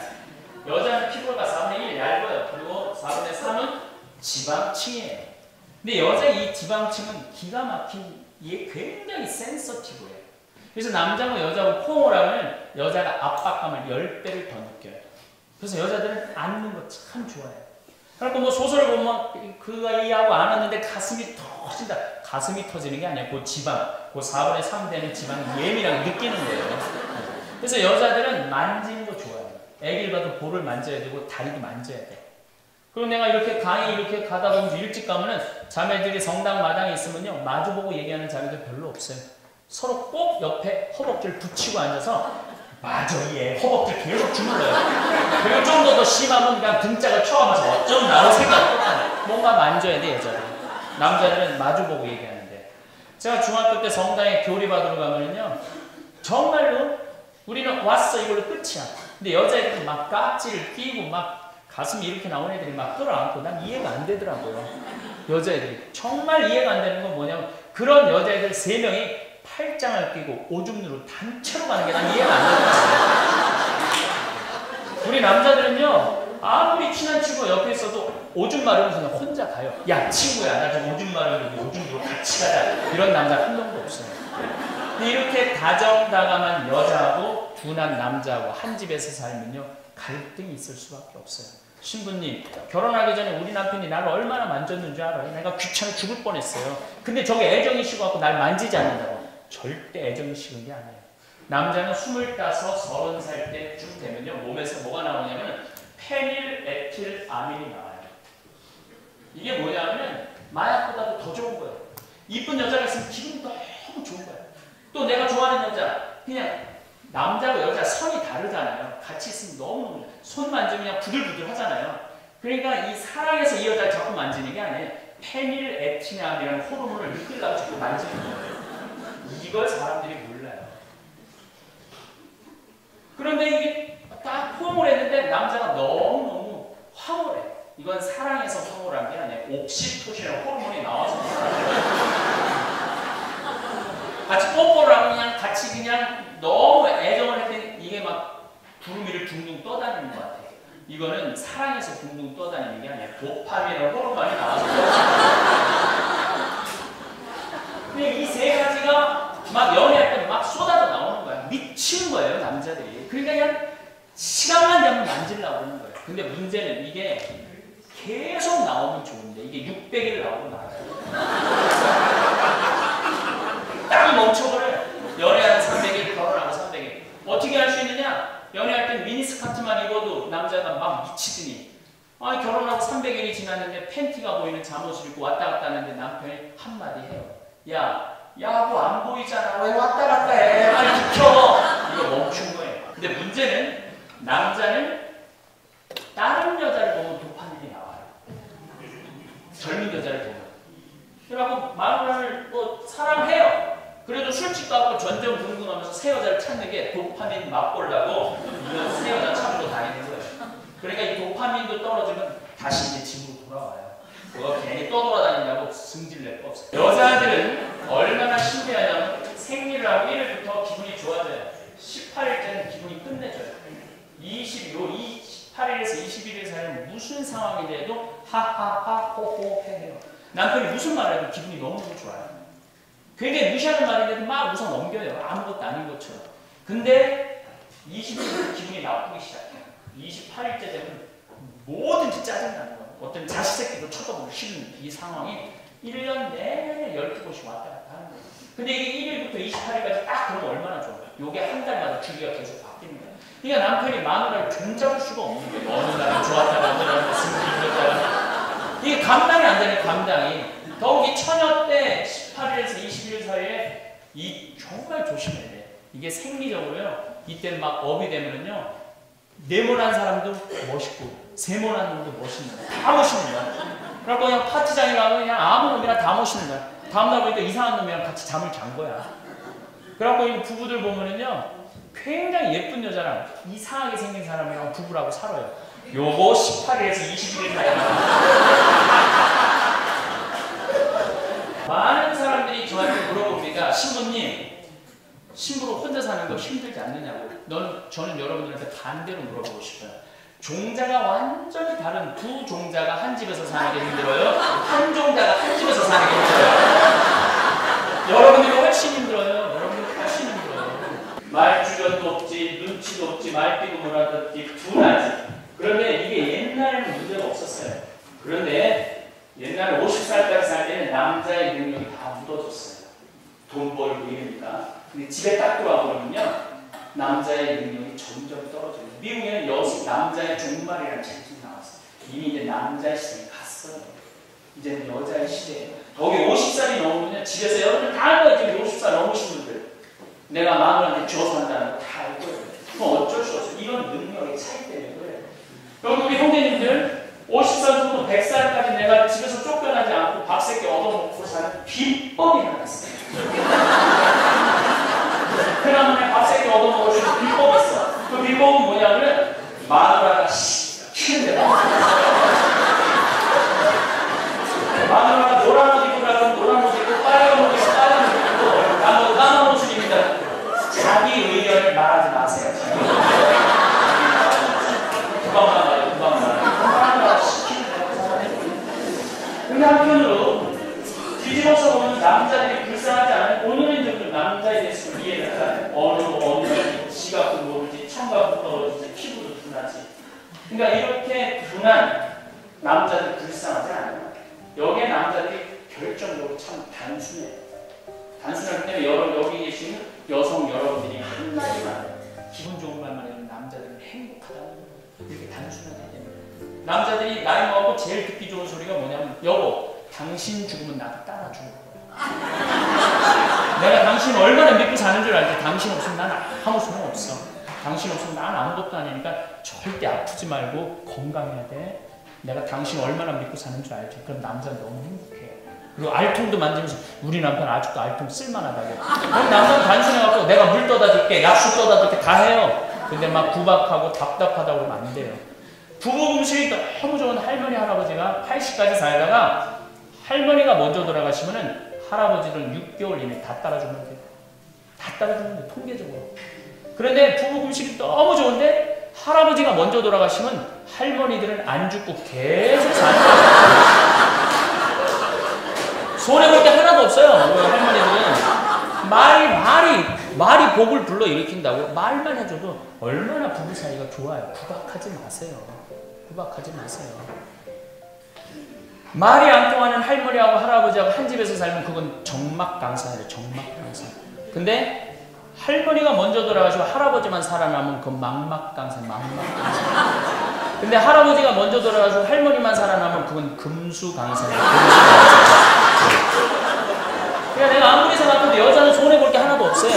여자는 피부가 4분의 1 얇아요. 그리고 4분의 3은 지방층이에요. 근데 여자 이 지방층은 기가 막힌, 이게 굉장히 센서티브해요. 그래서 남자하고 여자하고 포옹을 하면 여자가 압박감을 10배를 더 느껴요. 그래서 여자들은 안는 거 참 좋아해요. 그러니까 뭐 소설을 보면 그 아이하고 안았는데 가슴이 터진다. 가슴이 터지는 게 아니야. 그 지방, 그 4분의 3 되는 지방이 예민하게 느끼는 거예요. 그래서 여자들은 만지는 거 좋아해요. 애기를 봐도 볼을 만져야 되고 다리도 만져야 돼. 그리고 내가 이렇게 강의 이렇게 가다 보면 일찍 가면은 자매들이 성당 마당에 있으면요 마주보고 얘기하는 자매들 별로 없어요. 서로 꼭 옆에 허벅지를 붙이고 앉아서 맞아 얘 허벅지 계속 주물러요. 그리고 좀 더 심하면 그냥 등짝을 쳐가면서 어쩜 나올 생각 뭔가 만져야 돼 여자들. 남자들은 마주보고 얘기하는데. 제가 중학교 때 성당에 교리 받으러 가면은요 정말로 우리는 왔어 이걸로 끝이야. 근데 여자애들이 막 깍지를 끼고 막 가슴이 이렇게 나온 애들이 막 끌어안고 난 이해가 안 되더라고요. 여자애들이 정말 이해가 안 되는 건 뭐냐면 그런 여자애들 3명이 팔짱을 끼고 오줌누로 단체로 가는 게 난 이해가 안 되더라고요. 우리 남자들은요 아무리 친한 친구 옆에 있어도 오줌 마르면 그냥 혼자 가요. 야 친구야 나 좀 오줌 마르는데 오줌누로 같이 가자. 이런 남자 한 명도 없어요. 근데 이렇게 다정다감한 여자하고 둔한 남자하고 한 집에서 살면요 갈등이 있을 수밖에 없어요. 신부님 결혼하기 전에 우리 남편이 나를 얼마나 만졌는 줄 알아요? 내가 귀찮아 죽을 뻔했어요. 근데 저게 애정이 식어갖고 날 만지지 않는다고. 절대 애정이 식은 게 아니에요. 남자는 25, 30살 때쯤 되면요 몸에서 뭐가 나오냐면 페닐에틸아민이 나와요. 이게 뭐냐면 마약보다도 더 좋은 거예요. 이쁜 여자가 있으면 기분이 너무 좋은 거예요. 또 내가 좋아하는 여자 그냥 남자고 여자 선이 다르잖아요. 같이 있으면 너무 손 만지면 그냥 부들부들 하잖아요. 그러니까 이 사랑에서 이 여자를 자꾸 만지는 게 아니에요. 페닐에틸아민이라는 호르몬을 이끌려고 자꾸 만지는 거예요. 이걸 사람들이 몰라요. 그런데 이게 딱 포옹을 했는데 남자가 너무너무 황홀해. 이건 사랑에서 황홀한 게 아니에요. 옥시토신이라는 호르몬이 나와서 같이 뽀뽀를 하고 그냥 같이 그냥 너무 애정을 했더니 이게 막 구름 위를 둥둥 떠다니는 것 같아요. 이거는 사랑에서 둥둥 떠다니는 게 아니에요. 도파민이라는 호르몬이 나와서 근데 이 3가지가 막 연애할 때 막 쏟아져 나오는 거야. 미치는 거예요 남자들이. 그러니까 그냥 시간만 되면 만지려고 그러는 거예요. 근데 문제는 이게 계속 나오면 좋은데 이게 600일 나오고 나와요. 딱 멈춰버려요. 연애하는 300일, 결혼하고 300일. 어떻게 할 수 있느냐? 연애할 땐 미니스커트만 입어도 남자가 막 미치더니 결혼하고 300일이 지났는데 팬티가 보이는 잠옷을 입고 왔다 갔다 하는데 남편이 한마디 해요. 야하고 안 보이잖아. 왜 왔다 갔다 해? 빨리 비켜. 이거 멈춘 거예요. 근데 문제는 남자는 다른 여자를 보면 도파민이 나와요. 젊은 여자를 보면. 그래갖고 마누라를 뭐 사랑해요. 그래도 술집 가고 전전긍긍하면서 새 여자를 찾는 게 도파민 맛보려고 이런 새 여자 찾으러 다니는 거예요. 그러니까 이 도파민도 떨어지면 다시 이제 집으로 돌아와요. 그거 괜히 떠돌아다니냐고 승질낼 거 무슨 상황이 돼도 하하하 호호 해요. 남편이 무슨 말을 해도 기분이 너무너무 좋아요. 굉장히 무시하는 말인데도 막 웃어 넘겨요. 아무것도 아닌 것처럼. 근데 20일부터 기분이 나쁘기 시작해요. 28일째 되면 뭐든지 짜증나는 거예요. 어떤 자식 새끼도 쳐다보기 싫은 이 상황이 1년 내내 12곳이 왔다 갔다 하는 거예요. 근데 이게 1일부터 28일까지 딱 그러면 얼마나 좋아요. 요게 한 달마다 주기가 계속 바뀌는 거예요. 그러니까 남편이 마누라를 종잡을 수가 없는 거예요. 어느 날은 좋았다가 어느 날은 승부를 그렸다가 이게 감당이 안 되는 감당이. 더욱이 처녀 때 18일에서 21일 사이에 정말 조심해야 돼. 이게 생리적으로요. 이때 막 업이 되면은요. 네모난 사람도 멋있고 세모난 놈도 멋있는 거야. 다 멋있는 거야. 그래갖고 그냥 파티장에 가면 그냥 아무 놈이나 다 멋있는 거야. 다음날 보니까 이상한 놈이랑 같이 잠을 잔 거야. 그래갖고 이 부부들 보면은요. 굉장히 예쁜 여자랑 이상하게 생긴 사람이랑 부부라고 살아요. 요거 18일에서 21일 사이에 많은 사람들이 저한테 물어봅니다. 신부님, 신부로 혼자 사는 거 힘들지 않느냐고. 저는 여러분들한테 반대로 물어보고 싶어요. 종자가 완전히 다른 두 종자가 한 집에서 사는 게 힘들어요? 한 종자가 한 집에서 사는 게 힘들어요? 여러분들이 훨씬 힘들어요. 여러분들이 훨씬 힘들어요. 말주변도 없지, 눈치도 없지, 말귀도 몰아듣지, 둔하지. 그런데 이게 옛날에는 문제가 없었어요. 그런데 옛날에 50살까지 살 때는 남자의 능력이 다 묻어졌어요. 돈 벌고 이러니까. 근데 집에 딱 들어와보면요. 남자의 능력이 점점 떨어져요. 미국에는 남자의 종말이라는 책이 나왔어요. 이미 이제 남자의 시대에 갔어요. 이제는 여자의 시대예요. 거기 50살이 넘으면 집에서 여러분들 다 알 거예요. 지금 50살 넘으신 분들. 내가 마누라한테 줘서 한다는 거 다 알 거예요. 그럼 어쩔 수 없어요. 이런 능력의 차이 때문에 그래요. 그럼 우리 형제님들 50살부터 100살까지 내가 집에서 쫓겨나지 않고 밥새끼 얻어먹고 사는 비법이 하나 있어요. 그나마에 밥새끼 얻어먹을 수 있는 비법이 있어. 그 비법은 뭐냐면 마누라가 시키는 대로 마누라가 노란 옷 입고 나가면 노란 옷 입고 빨간 옷 입고 빨간 옷 입고 까만 옷을 입니다. 자기 의견을 말하지 마세요. 그것만 말해요. 그것만 말해요. 근데 한편으로 뒤집어서 보면 남자들이 불쌍하지 않은 오늘은 좀 남자에 대해서 이해를 하잖아요. 어느 지갑도 모르지, 청각도 떨어지지, 피부도 둔하지. 그러니까 이렇게 둔한 남자들 불쌍하지 않아요. 여기에 남자들이 결정적으로 참 단순해요. 단순하기 때문에 여기 계신 여성 여러분들이 한마디만 기분 좋은 말만 해도 남자들은 행복하다는 거예요. 이렇게 단순하기 때문에. 남자들이 나이 먹고 제일 듣기 좋은 소리가 뭐냐면 여보, 당신 죽으면 나도 따라 죽을 거야. 내가 당신 얼마나 믿고 사는 줄 알지? 당신 없으면 난 아무 소용 없어. 당신 없으면 난 아무것도 아니니까 절대 아프지 말고 건강해야 돼. 내가 당신 얼마나 믿고 사는 줄 알지? 그럼 남자는 너무 행복해요. 그리고 알통도 만지면서 우리 남편 아직도 알통 쓸만하다고. 그럼 남자는 단순해갖고 내가 물 떠다 줄게, 약수 떠다 줄게 다 해요. 근데 막 구박하고 답답하다고 그러면 안 돼요. 부부 음식이 너무 좋은 할머니 할아버지가 80까지 살다가 할머니가 먼저 돌아가시면은 할아버지는 6개월 이내에 다 따라주면 돼요. 다 따라주면 돼요. 통계적으로. 그런데 부부 음식이 너무 좋은데 할아버지가 먼저 돌아가시면 할머니들은 안 죽고 계속 사는 거예요. 손해볼 게 하나도 없어요. 할머니들은 말이 복을 불러일으킨다고 말만 해줘도 얼마나 부부 사이가 좋아요. 구박하지 마세요. 구박하지 마세요. 말이 안 통하는 할머니하고 할아버지하고 한 집에서 살면 그건 정막강사예요. 정막강사. 근데 할머니가 먼저 돌아가시고 할아버지만 살아남으면 그건 망막강사. 망막강사. 근데 할아버지가 먼저 돌아가시고 할머니만 살아남으면 그건 금수강사예요. 그러니까 내가 아무리 생각해도 여자는 손해볼 게 하나도 없어요.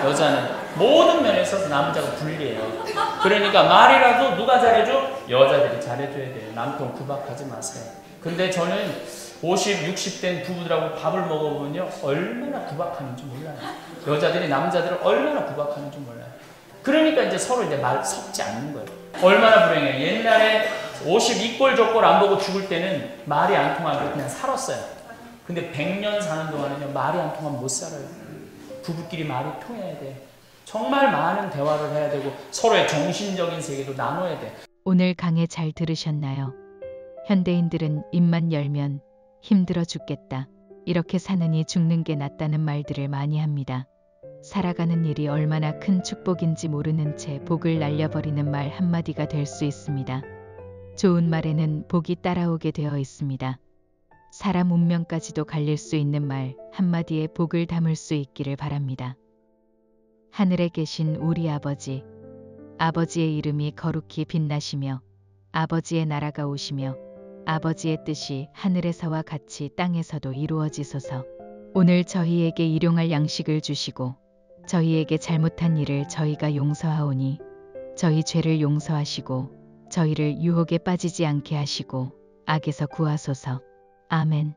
여자는 모든 면에서 남자가 불리해요. 그러니까 말이라도 누가 잘해줘? 여자들이 잘해줘야 돼요. 남편 구박하지 마세요. 근데 저는 50, 60 된 부부들하고 밥을 먹어보면요 얼마나 구박하는지 몰라요. 여자들이 남자들을 얼마나 구박하는지 몰라요. 그러니까 이제 서로 이제 말 섞지 않는 거예요. 얼마나 불행해요. 옛날에 50 이꼴 저꼴 안 보고 죽을 때는 말이 안 통하고 그냥 살았어요. 근데 100년 사는 동안은요 말이 안 통하면 못 살아요. 부부끼리 말이 통해야 돼. 정말 많은 대화를 해야 되고 서로의 정신적인 세계도 나눠야 돼. 오늘 강해 잘 들으셨나요? 현대인들은 입만 열면 힘들어 죽겠다, 이렇게 사느니 죽는 게 낫다는 말들을 많이 합니다. 살아가는 일이 얼마나 큰 축복인지 모르는 채 복을 날려버리는 말 한마디가 될 수 있습니다. 좋은 말에는 복이 따라오게 되어 있습니다. 사람 운명까지도 갈릴 수 있는 말 한마디에 복을 담을 수 있기를 바랍니다. 하늘에 계신 우리 아버지, 아버지의 이름이 거룩히 빛나시며 아버지의 나라가 오시며 아버지의 뜻이 하늘에서와 같이 땅에서도 이루어지소서. 오늘 저희에게 일용할 양식을 주시고 저희에게 잘못한 일을 저희가 용서하오니 저희 죄를 용서하시고 저희를 유혹에 빠지지 않게 하시고 악에서 구하소서. 아멘.